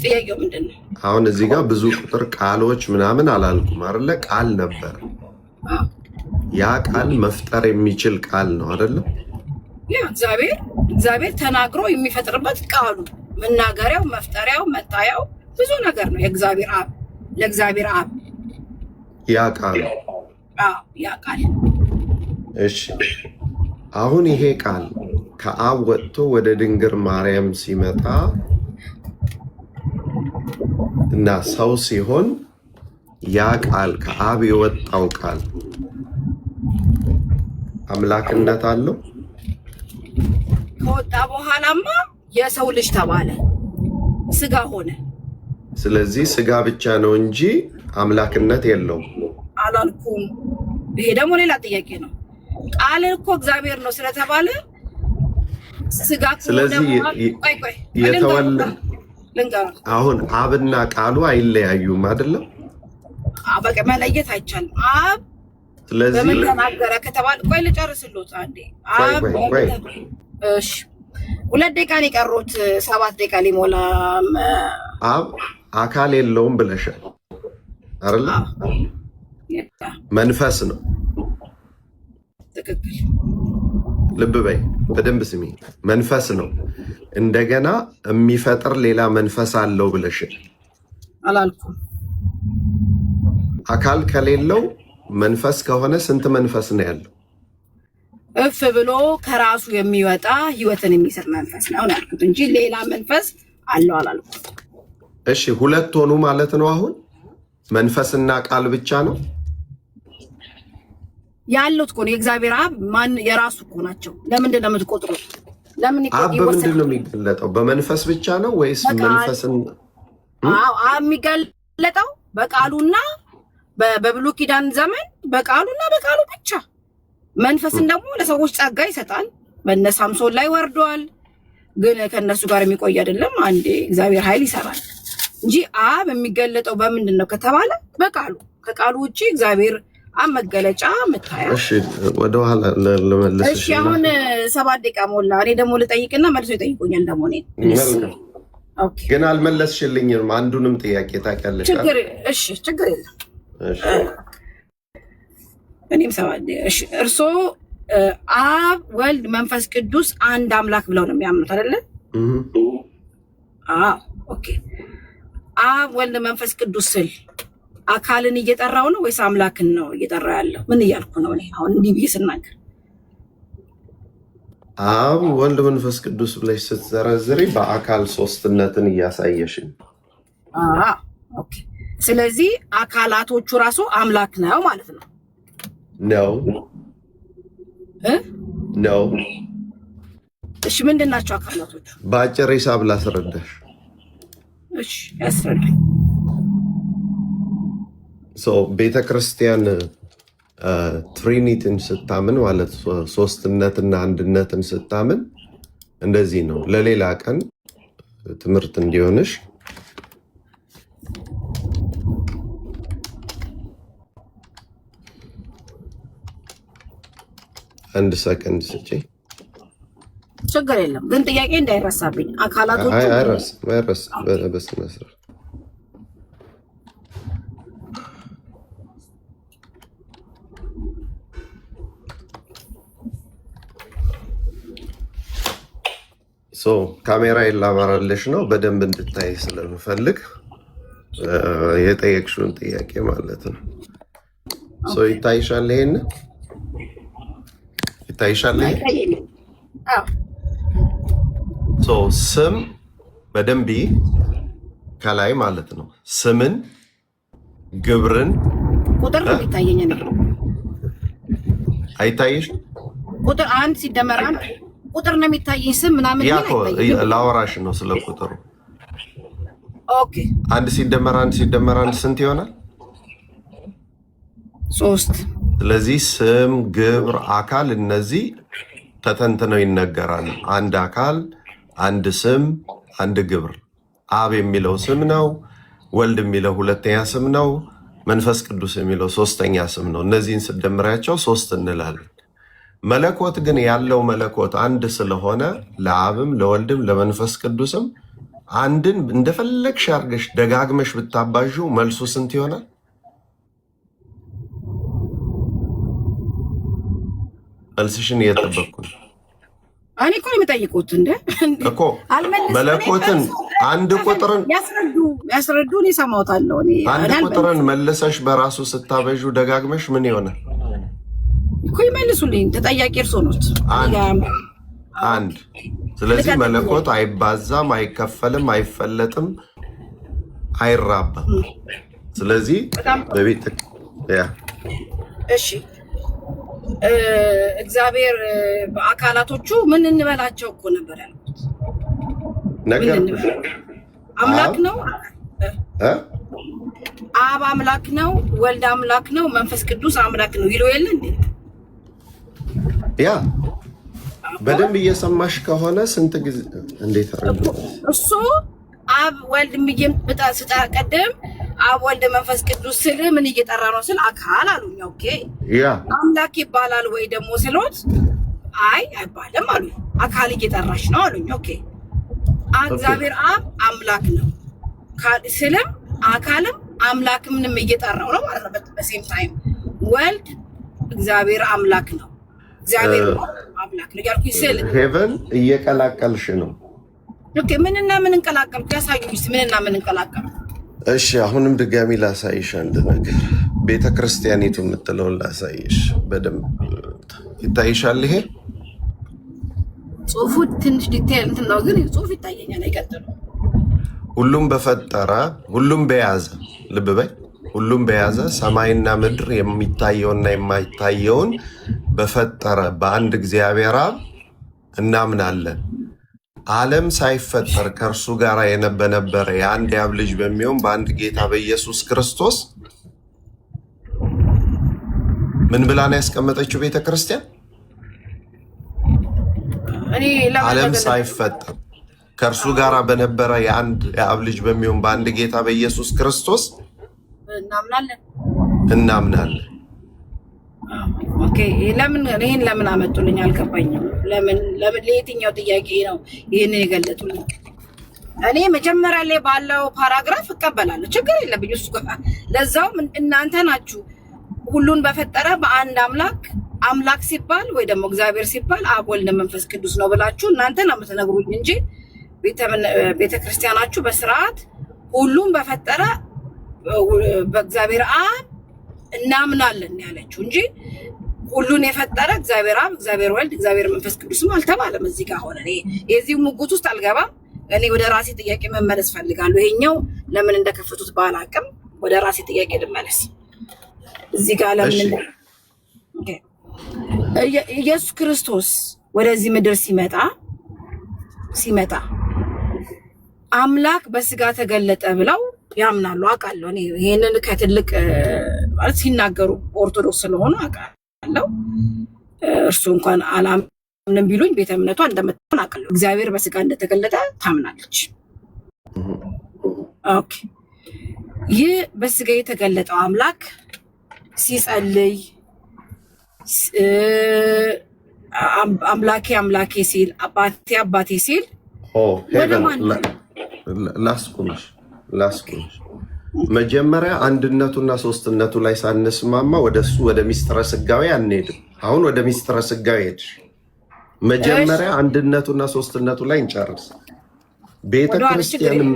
ጥያቄው ምንድን ነው? አሁን እዚህ ጋር ብዙ ቁጥር ቃሎች ምናምን አላልኩም አይደለ? ቃል ነበረ። ያ ቃል መፍጠር የሚችል ቃል ነው አይደለም? ያ እግዚአብሔር ተናግሮ የሚፈጥርበት ቃሉ መናገሪያው፣ መፍጠሪያው፣ መታያው ብዙ ነገር ነው። ለእግዚአብሔር አብ ያ ቃል ያ ቃል። እሺ አሁን ይሄ ቃል ከአብ ወጥቶ ወደ ድንግል ማርያም ሲመጣ እና ሰው ሲሆን ያ ቃል ከአብ የወጣው ቃል አምላክነት አለው? ከወጣ በኋላማ የሰው ልጅ ተባለ፣ ስጋ ሆነ። ስለዚህ ስጋ ብቻ ነው እንጂ አምላክነት የለውም አላልኩም። ይሄ ደግሞ ሌላ ጥያቄ ነው። ቃል እኮ እግዚአብሔር ነው ስለተባለ ስጋ ስለዚህ አሁን አብና ቃሉ አይለያዩም አይደለም? በቃ መለየት አይቻልም። አብ ስለዚህ በምን ተናገረ ከተባለ ቆይ ልጨርስልዎት አንዴ። አብ እሺ 2 ደቂቃ ነው የቀሩት፣ 7 ደቂቃ ሊሞላ። አብ አካል የለውም ብለሻል አይደል? መንፈስ ነው። ትክክል። ልብ በይ በደንብ ስሚ። መንፈስ ነው። እንደገና የሚፈጥር ሌላ መንፈስ አለው ብለሻል አላልኩም? አካል ከሌለው መንፈስ ከሆነ ስንት መንፈስ ነው ያለው? እፍ ብሎ ከራሱ የሚወጣ ህይወትን የሚሰጥ መንፈስ ነው ያልኩት እንጂ ሌላ መንፈስ አለው አላልኩም። እሺ 2 ሆኑ ማለት ነው። አሁን መንፈስና ቃል ብቻ ነው ያሉት እኮ ነው። የእግዚአብሔር አብ ማን የራሱ እኮ ናቸው። ለምንድን ነው የምትቆጥሩት? ለምን አብ በምንድን ነው የሚገለጠው? በመንፈስ ብቻ ነው ወይስ መንፈስን? አብ የሚገለጠው በቃሉና በብሉይ ኪዳን ዘመን በቃሉና በቃሉ ብቻ። መንፈስን ደግሞ ለሰዎች ጸጋ ይሰጣል። በእነ ሳምሶን ላይ ወርዷል፣ ግን ከነሱ ጋር የሚቆይ አይደለም። አንዴ እግዚአብሔር ኃይል ይሰራል እንጂ አብ የሚገለጠው በምንድን ነው ከተባለ በቃሉ። ከቃሉ ውጪ እግዚአብሔር አብ መገለጫ ምታያ። እሺ ወደ ኋላ ለመለስ። እሺ አሁን 7 ደቂቃ ሞላ። እኔ ደግሞ ልጠይቅና መልሶ ይጠይቁኛል ደግሞ እኔ። ኦኬ ግን አልመለስሽልኝም አንዱንም ጥያቄ ታውቂያለሽ። እሺ ችግር የለም። እሺ እኔም 7 እሺ እርሶ አብ ወልድ መንፈስ ቅዱስ አንድ አምላክ ብለው ነው የሚያምኑት አይደለ? ኦኬ አብ ወልድ መንፈስ ቅዱስ ስል አካልን እየጠራው ነው ወይስ አምላክን ነው እየጠራ ያለው? ምን እያልኩ ነው እኔ አሁን እንዲህ ብዬ ስናገር? አብ ወልድ መንፈስ ቅዱስ ብለሽ ስትዘረዝሪ በአካል ሶስትነትን እያሳየሽን። ኦኬ ስለዚህ አካላቶቹ ራሱ አምላክ ነው ማለት ነው? ነው። እሺ ምንድን ናቸው አካላቶቹ? በአጭር ሂሳብ ላስረዳሽ። እሺ ያስረዳኝ። ቤተክርስቲያን ትሪኒቲን ስታምን ማለት ሶስትነትና አንድነትን ስታምን እንደዚህ ነው። ለሌላ ቀን ትምህርት እንዲሆንሽ አንድ ሰከንድ ስጪ። ችግር የለም ግን ጥያቄ እንዳይረሳብኝ። አካላቶቹ አይረሳም በስነ ስርዓት ካሜራ የላማራለሽ ነው በደንብ እንድታይ ስለምፈልግ የጠየቅሽውን ጥያቄ ማለት ነው። ይታይሻል? ይሄን ይታይሻል? ስም በደንብ ከላይ ማለት ነው። ስምን፣ ግብርን ቁጥር ነው የሚታየኝ ነው። አይታይሽ? ቁጥር 1 ሲደመር 1 ቁጥር ነው የሚታየኝ። ስም ምናምን ላወራሽ ነው ስለ ቁጥሩ። ኦኬ 1 ሲደመር 1 ሲደመር 1 ስንት ይሆናል? 3። ስለዚህ ስም፣ ግብር፣ አካል እነዚህ ተተንትነው ይነገራሉ። አንድ አካል፣ አንድ ስም፣ አንድ ግብር። አብ የሚለው ስም ነው። ወልድ የሚለው ሁለተኛ ስም ነው። መንፈስ ቅዱስ የሚለው ሶስተኛ ስም ነው። እነዚህን ስደምራቸው 3 እንላለን። መለኮት ግን ያለው መለኮት አንድ ስለሆነ ለአብም ለወልድም ለመንፈስ ቅዱስም አንድን እንደፈለግሽ አድርገሽ ደጋግመሽ ብታባዡ መልሱ ስንት ይሆናል? መልስሽን እየጠበቅኩ ነው። እኔ እኮ ነው የምጠይቁት እንደ እኮ መለኮትን አንድ ቁጥርን ያስረዱ እኔ ሰማሁታለሁ። አንድ ቁጥርን መልሰሽ በራሱ ስታበዡ ደጋግመሽ ምን ይሆናል እኮ? ይመልሱልኝ። ተጠያቂ እርሶ ኖት። አንድ። ስለዚህ መለኮት አይባዛም፣ አይከፈልም፣ አይፈለጥም፣ አይራባም። ስለዚህ በቤት እሺ እግዚአብሔር በአካላቶቹ ምን እንበላቸው እኮ ነበር ያልኩት። ነገር አምላክ ነው። አብ አምላክ ነው፣ ወልድ አምላክ ነው፣ መንፈስ ቅዱስ አምላክ ነው ይለው የለ እንዴ? ያ በደንብ እየሰማሽ ከሆነ ስንት ጊዜ እንዴት አረጋግጥ እሱ አብ ወልድ ምየም ስጠቀደም አብ ወልድ መንፈስ ቅዱስ ስል ምን እየጠራ ነው ስል አካል አሉኝ። ኦኬ ያ አምላክ ይባላል ወይ ደግሞ ስሎት አይ አይባልም አሉ። አካል እየጠራሽ ነው አሉኝ። ኦኬ እግዚአብሔር አብ አምላክ ነው ስልም አካልም አምላክም ምንም እየጠራው ነው ማለት ነው። በሴም ታይም ወልድ እግዚአብሔር አምላክ ነው እግዚአብሔር አምላክ ነው ያልኩኝ ስል ሄቨን እየቀላቀልሽ ነው። ኦኬ ምንና ምን እንቀላቀልኩ? ያሳዩኝ ምንና ምን እንቀላቀልኩ? እሺ አሁንም ድጋሚ ላሳይሽ አንድ ነገር ቤተክርስቲያኒቱ የምትለውን ላሳይሽ። በደንብ ይታይሻል። ይሄ ጽሁፉ ትንሽ ዲቴል እንትን ነው ግን ጽሁፍ ይታየኛል። አይቀጥሉ ሁሉም በፈጠረ ሁሉም በያዘ ልብ በይ ሁሉም በያዘ ሰማይና ምድር የሚታየውና የማይታየውን በፈጠረ በአንድ እግዚአብሔር አብ እናምናለን። ዓለም ሳይፈጠር ከእርሱ ጋር የነበረ የአንድ የአብ ልጅ በሚሆን በአንድ ጌታ በኢየሱስ ክርስቶስ ምን ብላ ነው ያስቀመጠችው ቤተክርስቲያን? ዓለም ሳይፈጠር ከእርሱ ጋር በነበረ የአንድ የአብ ልጅ በሚሆን በአንድ ጌታ በኢየሱስ ክርስቶስ እናምናለን። ኦኬ ለምን ይሄን ለምን አመጡልኝ አልገባኝም። ለምን ለየትኛው ጥያቄ ነው ይሄንን የገለጡልኝ? እኔ መጀመሪያ ላይ ባለው ፓራግራፍ እቀበላለሁ፣ ችግር የለብኝ እሱ ጋር። ለዛው እናንተ ናችሁ ሁሉን በፈጠረ በአንድ አምላክ ሲባል ወይ ደግሞ እግዚአብሔር ሲባል አብ ወልድ መንፈስ ቅዱስ ነው ብላችሁ እናንተ ነው የምትነግሩኝ እንጂ ቤተክርስቲያናችሁ በስርዓት ሁሉን በፈጠረ በእግዚአብሔር አብ እናምናለን ያለችው እንጂ ሁሉን የፈጠረ እግዚአብሔር አብ፣ እግዚአብሔር ወልድ፣ እግዚአብሔር መንፈስ ቅዱስም አልተባለም። እዚህ ጋር ሆነ የዚህ ሙግት ውስጥ አልገባም። እኔ ወደ ራሴ ጥያቄ መመለስ ፈልጋለሁ። ይሄኛው ለምን እንደከፈቱት ባላቅም ወደ ራሴ ጥያቄ ልመለስ። እዚህ ጋር ለምን ኢየሱስ ክርስቶስ ወደዚህ ምድር ሲመጣ አምላክ በስጋ ተገለጠ ብለው ያምናሉ። አውቃለሁ እኔ ይሄንን ከትልቅ ማለት ሲናገሩ ኦርቶዶክስ ስለሆኑ አውቃለሁ። እርሱ እንኳን አላምንም ቢሉኝ ቤተ እምነቷ እንደምትሆን አውቃለሁ። እግዚአብሔር በስጋ እንደተገለጠ ታምናለች። ኦኬ ይህ በስጋ የተገለጠው አምላክ ሲጸልይ አምላኬ አምላኬ ሲል አባቴ አባቴ ሲል ላስቁምሽ መጀመሪያ አንድነቱና ሶስትነቱ ላይ ሳንስማማ ወደሱ ወደ ሚስጥረ ስጋዌ አንሄድም። አሁን ወደ ሚስጥረ ስጋዌ ሄድሽ። መጀመሪያ አንድነቱና ሶስትነቱ ላይ እንጨርስ። ቤተክርስቲያንም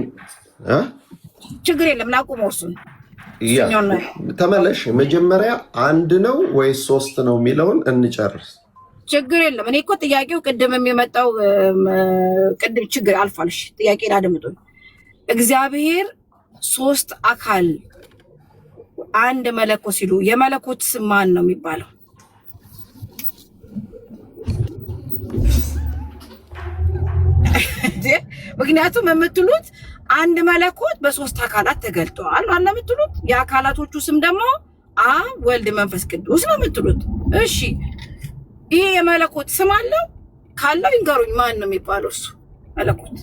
ችግር የለም ላቁመው። እሱን ተመለሽ። መጀመሪያ አንድ ነው ወይስ ሶስት ነው የሚለውን እንጨርስ። ችግር የለም። እኔ እኮ ጥያቄው ቅድም የሚመጣው ቅድም ችግር አልፏልሽ። ጥያቄ ላድምጡኝ። እግዚአብሔር ሶስት አካል አንድ መለኮት ሲሉ የመለኮት ስም ማን ነው የሚባለው? ምክንያቱም የምትሉት አንድ መለኮት በሶስት አካላት ተገልጧል አለ የምትሉት። የአካላቶቹ ስም ደግሞ አብ ወልድ መንፈስ ቅዱስ ነው የምትሉት። እሺ ይሄ የመለኮት ስም አለው ካለው ይንገሩኝ፣ ማን ነው የሚባለው እሱ መለኮት?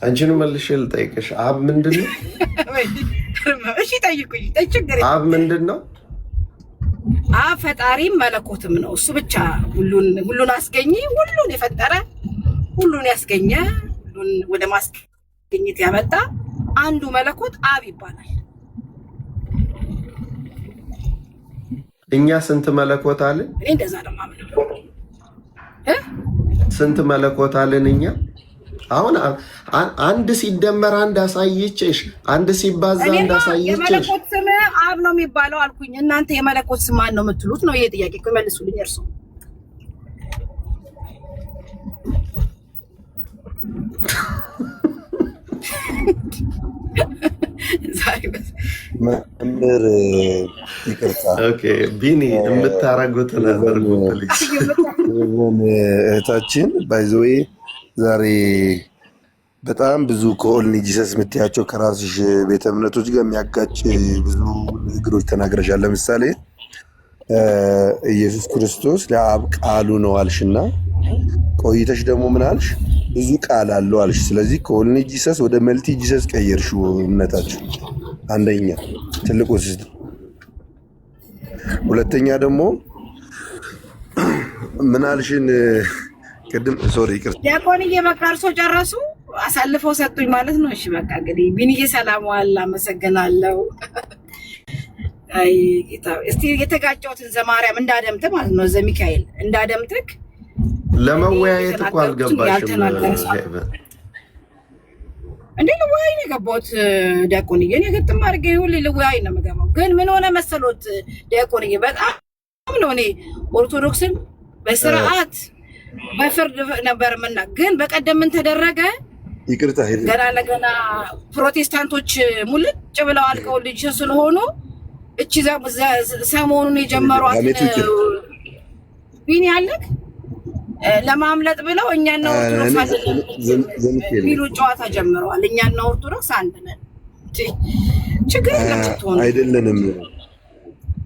አንቺን መልሼ ልጠይቅሽ። አብ ምንድን ነው? እሺ ጠይቁኝ። ችግር አብ ምንድን ነው? አብ ፈጣሪም መለኮትም ነው። እሱ ብቻ ሁሉን አስገኝ፣ ሁሉን የፈጠረ፣ ሁሉን ያስገኘ፣ ሁሉን ወደ ማስገኘት ያመጣ አንዱ መለኮት አብ ይባላል። እኛ ስንት መለኮት አለን? እኔ እንደዛ ነው የማምነው። ስንት መለኮት አለን እኛ? አሁን አንድ ሲደመር አንድ አሳይቼሽ፣ አንድ ሲባዛ አንድ አሳይቼሽ። የመለኮት ስም አብ ነው የሚባለው አልኩኝ። እናንተ የመለኮት ስም ማን ነው የምትሉት ነው ይሄ ጥያቄ እኮ። መልሱልኝ እርሱ። መምህር ይቅርታ፣ ቢኒ የምታረጉት ነበር እህታችን ባይዘዌ ዛሬ በጣም ብዙ ከኦንሊ ጂሰስ የምትያቸው ከራስሽ ቤተ እምነቶች ጋር የሚያጋጭ ብዙ ንግግሮች ተናግረሻል። ለምሳሌ ኢየሱስ ክርስቶስ ለአብ ቃሉ ነው አልሽና ቆይተሽ ደግሞ ምን አልሽ? ብዙ ቃል አለው አልሽ። ስለዚህ ከኦንሊ ጂሰስ ወደ መልቲ ጂሰስ ቀየርሽው እምነታችሁ። አንደኛ ትልቁ ስህተት። ሁለተኛ ደግሞ ምን አልሽን ቅድም? ሶሪ ይቅርታ ዲያቆንዬ፣ በቃ እርሶ ጨረሱ፣ አሳልፈው ሰጡኝ ማለት ነው። እሺ በቃ እንግዲህ ቢንዬ ሰላም ዋል፣ አመሰግናለሁ። አይ ጌታ፣ እስቲ የተጋጨሁትን ዘማርያም እንዳደምጥ ማለት ነው። ዘሚካኤል እንዳደምጥክ ለመወያየት እኮ አልገባሽም እንዴ? ልወያይ ነው የገባሁት ዲያቆንዬ። እኔ ግጥም አድርጌ ሁሌ ልወያይ ነው የምገባው። ግን ምን ሆነ መሰሎት ዲያቆንዬ፣ በጣም ነው እኔ ኦርቶዶክስን በስርዓት በፍርድ ነበር ምና። ግን በቀደም ምን ተደረገ? ይቅርታ ገና ለገና ፕሮቴስታንቶች ሙልጭ ብለው አልቀው ልጅ ስለሆኑ እቺ ሰሞኑን የጀመሯት ቢኒ ያለክ ለማምለጥ ብለው እኛና ኦርቶዶክስ ሚሉ ጨዋታ ጀምረዋል። እኛና ኦርቶዶክስ አንድ ነን። ችግር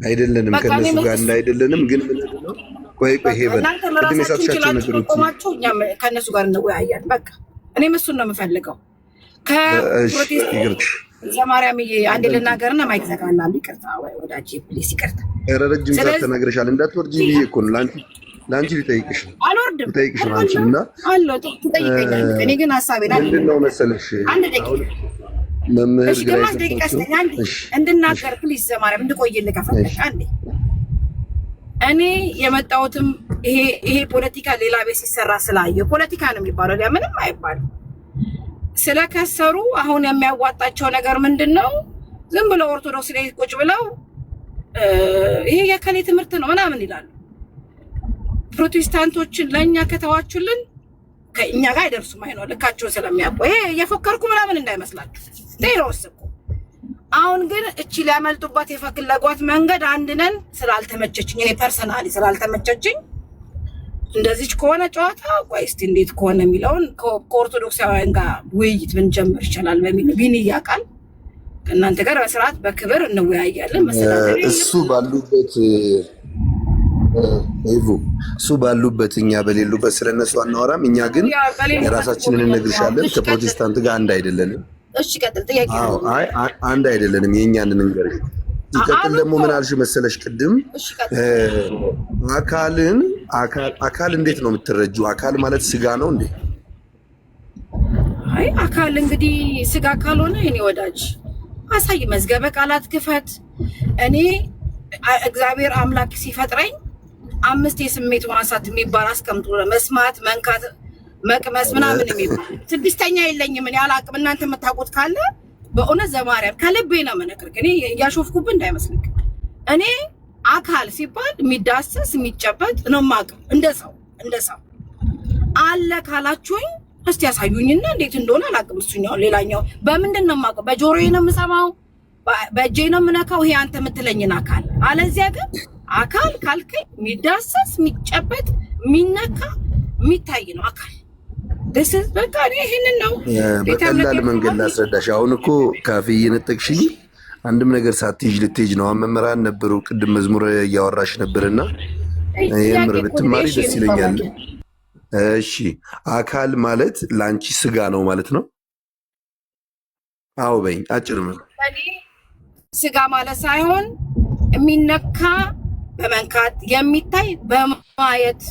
አይደለንም ከነሱ ጋር እንዳይደለንም። ግን ምንድነው? ቆይ ሄበን ቅድም የሳትሻቸው ነገሮች እኛም ከነሱ ጋር እንወያያለን። በቃ እኔም እሱን ነው የምፈልገው። ከፕሮቴስታንት ዘማርያምዬ አንዴ ልናገርና ማይክ ዘጋላለሁ። ይቅርታ ወዳጄ ፕሊስ ይቅርታ። ረጅም ሰዓት ተናግረሻል። እንዳትወርጂ ብዬ እኮ ነው ለአንቺ ልጠይቅሽ ነው። አልወርድም። ልጠይቅሽ ነው አንቺ እና ትጠይቀኛለህ። እኔ ግን ሀሳቤን ምንድን ነው መሰለሽ አንድ ደቂቃ መምህር ግማሽ ደቂቃ ስተኛ እንድናገር ፕሊስ ዘማርያም እንድቆይልህ ከፈለግህ አንዴ። እኔ የመጣሁትም ይሄ ፖለቲካ ሌላ ቤት ሲሰራ ስላየሁ ፖለቲካ ነው የሚባለው፣ ያ ምንም አይባልም። ስለከሰሩ አሁን የሚያዋጣቸው ነገር ምንድነው? ዝም ብለው ኦርቶዶክስ ላይ ቁጭ ብለው ይሄ የከሌ ትምህርት ነው ምናምን ይላሉ። ፕሮቴስታንቶችን ለኛ ከተዋቹልን ከኛ ጋር አይደርሱም። አይኖ ልካቸውን ስለሚያውቁ ይሄ የፎከርኩ ምናምን እንዳይመስላችሁ ደይሮስኩ። አሁን ግን እቺ ሊያመልጡባት የፈለጓት መንገድ አንድ ነን ስላልተመቸችኝ፣ እኔ ፐርሰናሊ ስላልተመቸችኝ እንደዚህ ከሆነ ጨዋታ ቆይ እስቲ እንዴት ከሆነ የሚለውን ከኦርቶዶክሳውያን ጋር ውይይት ብንጀምር ይችላል በሚል ቢኒ ያውቃል። ከእናንተ ጋር በስርዓት በክብር እንወያያለን። መሰለኝ እሱ ባሉበት እኛ በሌሉበት ስለነሱ አናወራም። እኛ ግን የራሳችንን እንነግርሻለን። ከፕሮቴስታንት ጋር አንድ አይደለንም። እሺ ቀጥል። ጥያቄ ነው። አይ አንድ አይደለንም። የኛን እንንገርሽ። ይቀጥል ደግሞ ምን አልሽ መሰለሽ ቅድም አካል እንዴት ነው የምትረጁ? አካል ማለት ስጋ ነው እንዴ? አይ አካል እንግዲህ ስጋ ካልሆነ እኔ ወዳጅ አሳይ፣ መዝገበ ቃላት ክፈት። እኔ እግዚአብሔር አምላክ ሲፈጥረኝ 5 የስሜት ሕዋሳት የሚባል አስቀምጦ መስማት፣ መንካት፣ መቅመስ ምናምን የሚባል 6ኛ የለኝም። እኔ አላቅም። እናንተ የምታውቁት ካለ በእውነት ዘማርያም ከልቤ ነው የምነግርህ። እኔ እያሾፍኩብህ እንዳይመስልህ። እኔ አካል ሲባል የሚዳሰስ የሚጨበጥ ነው የማውቀው። እንደ ሰው አለ ካላችሁኝ እስቲ ያሳዩኝና እንዴት እንደሆነ አላውቅም። እሱኛው ሌላኛው በምንድን ነው የማውቀው? በጆሮዬ ነው የምሰማው፣ በእጄ ነው የምነካው። ይሄ አንተ የምትለኝን አካል። አለዚያ ግን አካል ካልከኝ የሚዳሰስ የሚጨበጥ የሚነካ የሚታይ ነው አካል። በቃ ይህንን ነው በቀላል መንገድ ላስረዳሽ። አሁን እኮ ካፌ እየነጠቅሽኝ አንድም ነገር ሳትይዥ ልትሄጂ ነው። መምህራን ነበሩ ቅድም መዝሙር እያወራሽ ነበርና የምር ብትማሪ ደስ ይለኛል። እሺ አካል ማለት ለአንቺ ስጋ ነው ማለት ነው? አዎ በይኝ። አጭር ነው ስጋ ማለት ሳይሆን የሚነካ በመንካት የሚታይ በማየት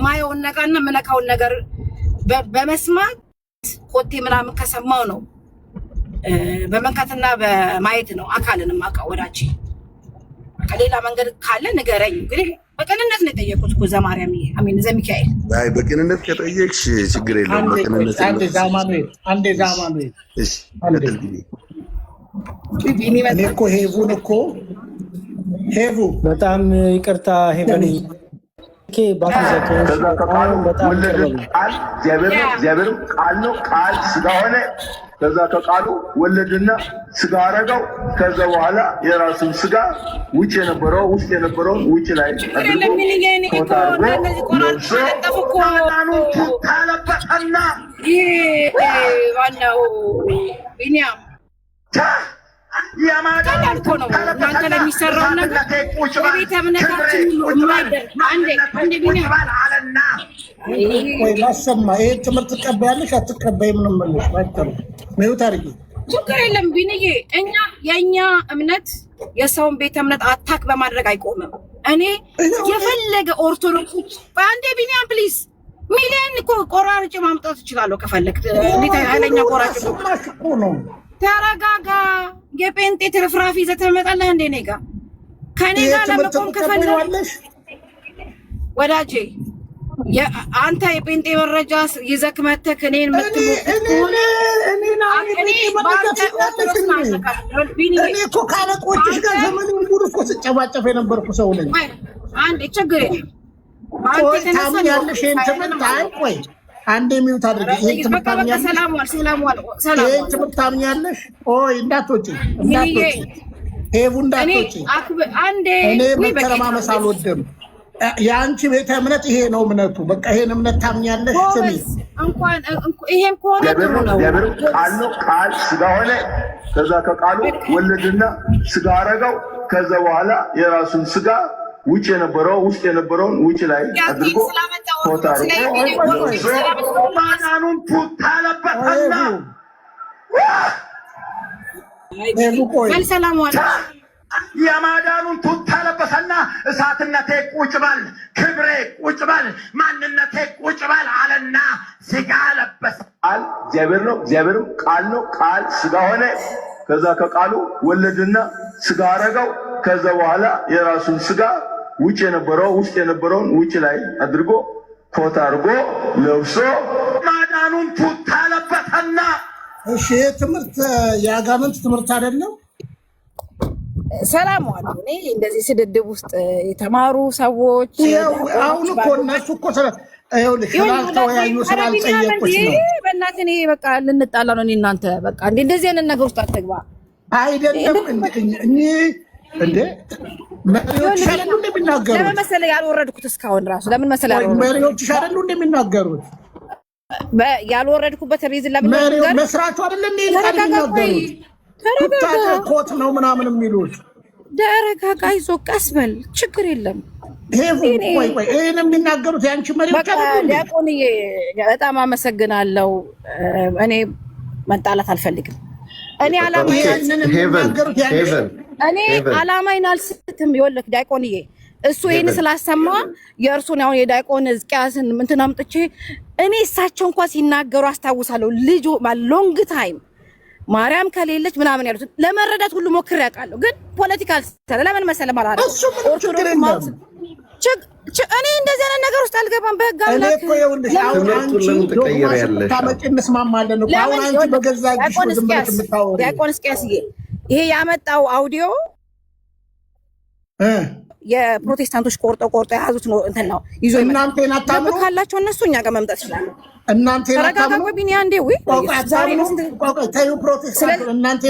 ማየውን ነገርና መነካውን ነገር በመስማት ኮቴ ምናምን ከሰማው ነው በመንካትና በማየት ነው አካልን ማውቀው። ወዳጅ ከሌላ መንገድ ካለ ንገረኝ። እንግዲህ በቅንነት ነው የጠየቁት እኮ ዘማርያም አሜን ዘሚካኤል። አይ በቅንነት ከጠየቅሽ ችግር የለውም። በቅንነት አንዴ ዛማኑኤል እሺ እኔ እኮ ሄቡ በጣም ይቅርታ ሄቨን እግዚአብሔር ቃል ነው። ቃል ስጋ ሆነ። ከዛ ከቃሉ ወለድና ስጋ አረገው። ከዛ በኋላ የራሱን ስጋ ውጭ የነበረውን ውጭ ላይ ታለበጠና ዋናው ቢኒያም ቀላል እኮ ነው እናንተ ለሚሰራው ነገር በቤተ እምነታችን የማይደርግ አንዴ ቢኒያም ወይ ላሰማ ይሄ ትምህርት ትቀበያለሽ አትቀበይም ነው የምልሽ። ባይተም ነው ታሪክ ችግር የለም ቢኒዬ። የኛ እምነት የሰውን ቤተ እምነት አታክ በማድረግ አይቆምም። እኔ የፈለገ ኦርቶዶክስ አንዴ ቢኒያም ፕሊዝ ሚሊዮን እኮ ቆራርጬ ማምጣት እችላለሁ ከፈለክ። እንዴት ኃይለኛ ቆራጭ ነው። ተረጋጋ። የጴንጤ ትርፍራፊ ይዘህ ትመጣለህ እንዴ? እኔ ጋር ከኔ ጋር ለመቆም ከፈለግሽ ወዳጄ አንተ የጴንጤ መረጃ ይዘህ መተህ እኔን እኔ እኮ ካለቆችሽ ጋር ዘመኑን ሙሉ እኮ ስጨባጨፍ የነበርኩ ሰው ነኝ። አንዴ ችግር የለም ታምኛለሽ? ይሄን ትምህርት ቆይ አንዴ ሚውት አድርጊ። ይሄን ትምህርት ታምኛለሽ? ኦይ እንዳትወጪ ሄቡ እንዳትወጪ። እኔ መተረማመስ አልወድም። የአንቺ ቤተ እምነት ይሄ ነው እምነቱ። በቃ ይሄን እምነት ታምኛለሽ? ስሚ እንኳን ይሄም ከሆነ ቃል ስጋ ሆነ። ከዛ ከቃሉ ወለድና ስጋ አረገው። ከዛ በኋላ የራሱን ስጋ ውጭ የነበረው ውስጥ የነበረውን ውጭ ላይ አድርጎ ማዳኑን ታለበተና የማዳኑን ቱታ ለበሰና እሳትነቴ ቁጭ በል፣ ክብሬ ቁጭ በል፣ ማንነቴ ቁጭ በል አለና ስጋ ለበሰ። ቃል እግዚአብሔር ነው፣ እግዚአብሔርም ቃል ነው። ቃል ስጋ ሆነ። ከዛ ከቃሉ ወለድና ስጋ አረገው። ከዛ በኋላ የራሱን ስጋ ውጭ የነበረው ውስጥ የነበረውን ውጭ ላይ አድርጎ ኮት አድርጎ ለብሶ ማዳኑን ቱታ ለበሰና። እሺ ትምህርት የአጋንንት ትምህርት አይደለም። ሰላም ዋሉ። እኔ እንደዚህ ስድድብ ውስጥ የተማሩ ሰዎች አሁን እኮ እነሱ እኮ ስላልተወያዩ ስላልጠየቁች ነው። በእናትህ እኔ በቃ ልንጣላ ነው። እኔ እናንተ በቃ እንደዚህ አይነት ነገር ውስጥ አትግባ። አይደለም እንዴ መሪዎች አይደሉ እንደሚናገሩት? ለምን መሰለህ ያልወረድኩት እስካሁን ራሱ ለምን መሰለህ ያልወረድኩት? መሪዎች አይደሉ እንደሚናገሩት? ያልወረድኩበት ሪዝን ለምን መሪው መስራቹ አይደለ እንዴ የሚናገሩት? ኮት ነው ምናምን የሚሉት። ተረጋጋ፣ አይዞህ፣ ቀስ በል፣ ችግር የለም። ይሄን የሚናገሩት የአንቺ መሪዎች አይደሉ? ዲያቆንዬ በጣም አመሰግናለሁ። እኔ መጣላት አልፈልግም። እኔ አላማዬን አልስትም። ይኸውልህ ዲያቆንዬ እሱ ይሄን ስላሰማ የእርሱን አሁን የዲያቆን ሕዝቅያስን እንትን አምጥቼ እኔ እሳቸው እንኳን ሲናገሩ አስታውሳለሁ። ልጅ ሎንግ ታይም ማርያም ከሌለች ምናምን ያሉት ለመረዳት ሁሉ ሞክሬ ያውቃለሁ። ግን ፖለቲካል ሰለ ለምን መሰለህ ማለት ነው። እኔ እንደዚህ አይነት ነገር ውስጥ አልገባም። በህግ አምላክ ዲያቆን ሕዝቅያስዬ ይሄ ያመጣው አውዲዮ የፕሮቴስታንቶች ቆርጦ የያዙት ነው። እንትን ነው ይዞ እናንተ ካላቸው እነሱ እኛ ጋር መምጣት ይችላሉ። እናንተ ተረጋጋ ቢኒያ እንዴ ወይ ዛሬ ነው ፕሮቴስታንት እናንተ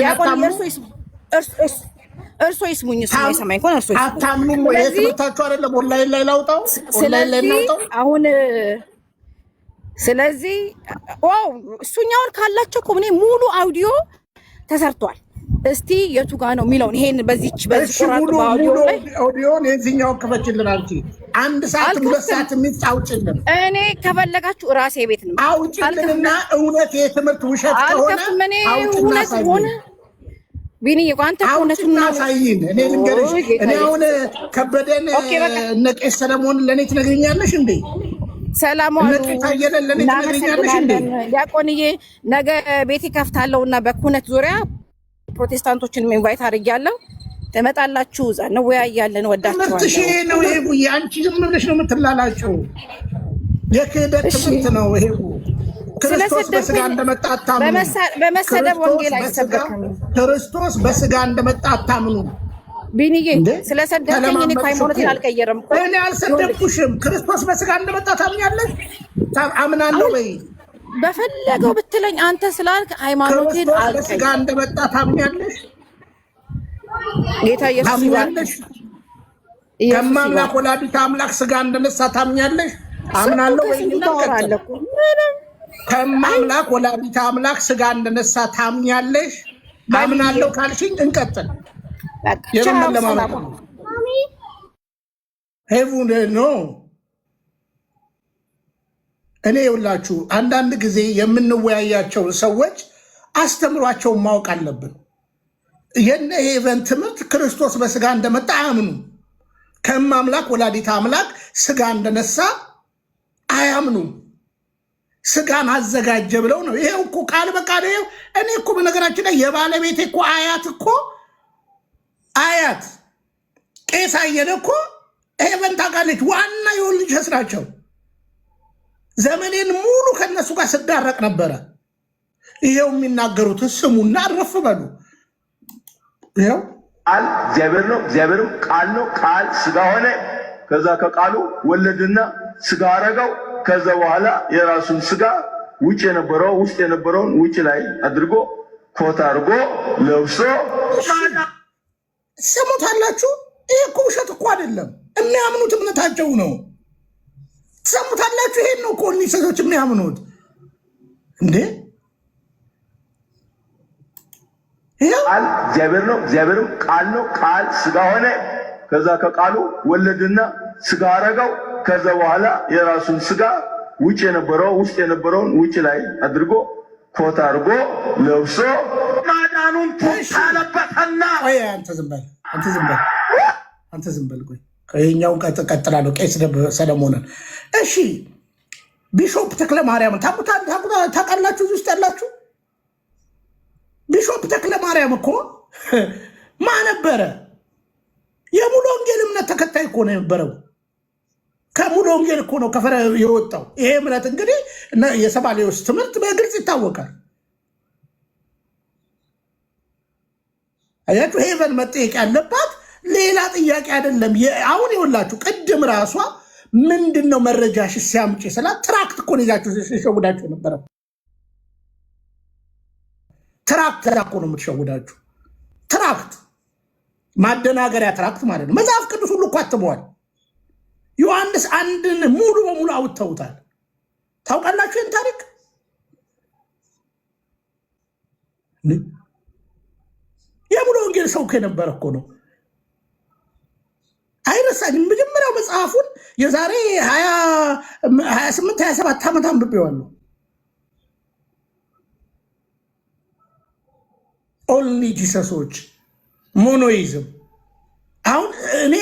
እርሶ ይስሙኝ። እሱ የሰማኝ እንኳን እርሶ አታምኑም ወይ? የትምህርታችሁ አይደለም ኦንላይን ላይ ላውጣው፣ ኦንላይን ላይ ላውጣው አሁን። ስለዚህ ዋው እሱኛውን ካላቸው እኮ እኔ ሙሉ አውዲዮ ተሰርቷል። እስቲ የቱ ጋር ነው የሚለውን ይሄን በዚህ ቆራጥ አውዲዮ ላይ አውዲዮን የዚህኛው ከፈችልን አንቺ 1 ሰዓት 2 ሰዓት የሚጫውጭልን እኔ ከፈለጋችሁ ራሴ ቤት ነው አውጭልንና እውነት የትምህርት ውሸት ከሆነ እውነት ሆነ ቢኒ አንተ እውነቱን አሳይን። እኔ ልንገርሽ፣ እኔ አሁን ከበደን እነ ቄስ ሰለሞን ለእኔ ትነግሪኛለሽ እንዴ? ሰላም አሉ ታየለ ለኔ ትነግሪኛለሽ እንዴ? ዲያቆንዬ ነገ ቤት ይከፍታለሁና በኩነት ዙሪያ ፕሮቴስታንቶችን ኢንቫይት አድርጊያለሁ። ትመጣላችሁ፣ እዛ እንወያያለን። ወዳችኋለሁ። ትምህርትሽ ነው ይሄ ቡዬ። አንቺ ዝም ብለሽ ነው የምትላላችሁ። የክህደት ትምህርት ነው ይሄ። ክርስቶስ በስጋ እንደመጣ አታምኑ። በመሰደብ ወንጌል አይሰበክም። ክርስቶስ በስጋ እንደመጣ አታምኑ። ቢኒዬ ስለሰደብከኝ እኔ ሃይማኖቴን አልቀየረም። እኔ አልሰደብኩሽም። ክርስቶስ በስጋ እንደመጣ ታምኛለሽ? አምናለሁ በይ። በፈለገው ብትለኝ አንተ ስላልክ ሃይማኖቴን አልቀየረም። በስጋ እንደመጣ ታምኛለሽ? ጌታ ኢየሱስ ታምኛለሽ? ከማምላክ ወላዲተ አምላክ ስጋ እንደነሳ ታምኛለሽ? አምናለሁ በይ። ከማምላክ ወላዲተ አምላክ ስጋ እንደነሳ ታምኛለሽ? አምናለሁ ካልሽኝ እንቀጥል። ለማመጥ ሄቡን ነው እኔ ይውላችሁ አንዳንድ ጊዜ የምንወያያቸው ሰዎች አስተምሯቸውን ማወቅ አለብን። የነ ሄቨን ትምህርት ክርስቶስ በስጋ እንደመጣ አያምኑ። ከማምላክ ወላዲተ አምላክ ስጋ እንደነሳ አያምኑም። ስጋን አዘጋጀ ብለው ነው። ይሄው እኮ ቃል በቃል ይሄው። እኔ እኮ በነገራችን ላይ የባለቤቴ እኮ አያት ቄስ አየለ እኮ ሄቨን ታውቃለች። ዋና የወልጅስ ናቸው። ዘመኔን ሙሉ ከነሱ ጋር ስዳረቅ ነበረ። ይሄው የሚናገሩት ስሙና አረፍ በሉ። ይሄው ቃል እግዚአብሔር ነው፣ እግዚአብሔርም ቃል ነው። ቃል ስጋ ሆነ። ከዛ ከቃሉ ወለድና ስጋ አረገው። ከዛ በኋላ የራሱን ስጋ ውጭ የነበረው ውስጥ የነበረውን ውጭ ላይ አድርጎ ኮት አድርጎ ለብሶ ሰሙታላችሁ። ይሄ እኮ ውሸት እኮ አይደለም። የሚያምኑት እምነታቸው ነው። ሰሙታላችሁ። ይሄን ነው እኮ እኒህ ሰዎች የሚያምኑት እንዴ። ቃል እግዚአብሔር ነው፣ እግዚአብሔርም ቃል ነው። ቃል ስጋ ሆነ። ከዛ ከቃሉ ወለድና ስጋ አረገው። ከዛ በኋላ የራሱን ስጋ ውጭ የነበረው ውስጥ የነበረውን ውጭ ላይ አድርጎ ኮት አድርጎ ለብሶ ማዳኑን ተሳለበተና አንተ ዝም በል ቆይ ይሄኛውን ቀጥላለሁ። ቄስ ሰለሞንን እሺ፣ ቢሾፕ ተክለ ማርያም ታውቃላችሁ? ውስጥ ያላችሁ ቢሾፕ ተክለ ማርያም እኮ ማን ነበረ? የሙሉ ወንጌል እምነት ተከታይ እኮ ነው የነበረው። ከሙሉ ወንጌል እኮ ነው ከፈረ የወጣው። ይሄ እምነት እንግዲህ የሰባሌዎስ ትምህርት በግልጽ ይታወቃል። አያችሁ፣ ሄቨን መጠየቅ ያለባት ሌላ ጥያቄ አይደለም። አሁን ይኸውላችሁ ቅድም ራሷ ምንድን ነው መረጃሽ ሲያምጪ ስላት ትራክት እኮ ነው ይዛችሁ ሲሸውዳችሁ ነበረ። ትራክት እኮ ነው የምትሸውዳችሁ። ትራክት ማደናገሪያ ትራክት ማለት ነው። መጽሐፍ ቅዱስ ሁሉ እኮ አትመዋል። ዮሐንስ አንድን ሙሉ በሙሉ አውጥተውታል። ታውቃላችሁ ይህን ታሪክ? የሙሉ ወንጌል ሰው ከነበረ እኮ ነው። አይረሳኝም። መጀመሪያው መጽሐፉን የዛሬ 28 27 ዓመት አንብቤዋለሁ። ኦንሊ ጂሰሶች ሞኖይዝም። አሁን እኔ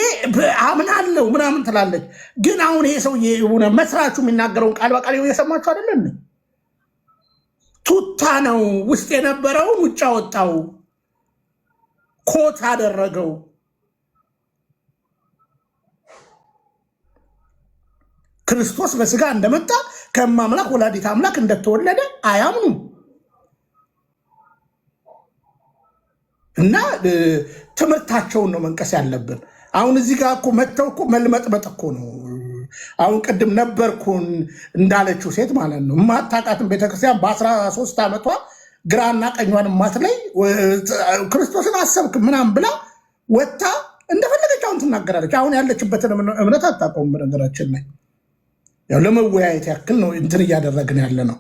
አምናለሁ ምናምን ትላለች፣ ግን አሁን ይሄ ሰው መስራቹ የሚናገረውን ቃል በቃል የሰማችሁ አይደለም? ቱታ ነው ውስጥ የነበረውን ውጭ አወጣው፣ ኮት አደረገው። ክርስቶስ በስጋ እንደመጣ ከማምላክ ወላዲተ አምላክ እንደተወለደ አያምኑም። እና ትምህርታቸውን ነው መንቀስ ያለብን። አሁን እዚህ ጋር እኮ መጥተው እኮ መልመጥመጥ እኮ ነው። አሁን ቅድም ነበርኩን እንዳለችው ሴት ማለት ነው የማታውቃትን ቤተክርስቲያን በ13 ዓመቷ ግራና ቀኟን ማትለይ ክርስቶስን አሰብክ ምናምን ብላ ወጥታ እንደፈለገች አሁን ትናገራለች። አሁን ያለችበትን እምነት አታውቀውም። በነገራችን ላይ ያው ለመወያየት ያክል ነው እንትን እያደረግን ያለ ነው።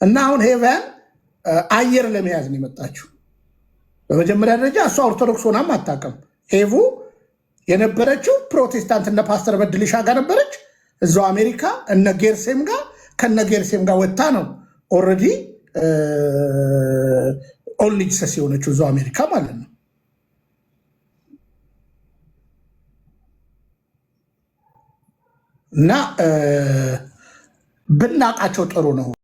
እና አሁን ሄቨን አየር ለመያዝ ነው የመጣችው። በመጀመሪያ ደረጃ እሷ ኦርቶዶክስ ሆናም አታውቅም። ሄቡ የነበረችው ፕሮቴስታንት እነ ፓስተር በድልሻ ጋር ነበረች እዛው አሜሪካ እነ ጌርሴም ጋር ከነ ጌርሴም ጋር ወጥታ ነው ኦልሬዲ ኦንሊ ጂሰስ የሆነችው እዛው አሜሪካ ማለት ነው። እና ብናቃቸው ጥሩ ነው።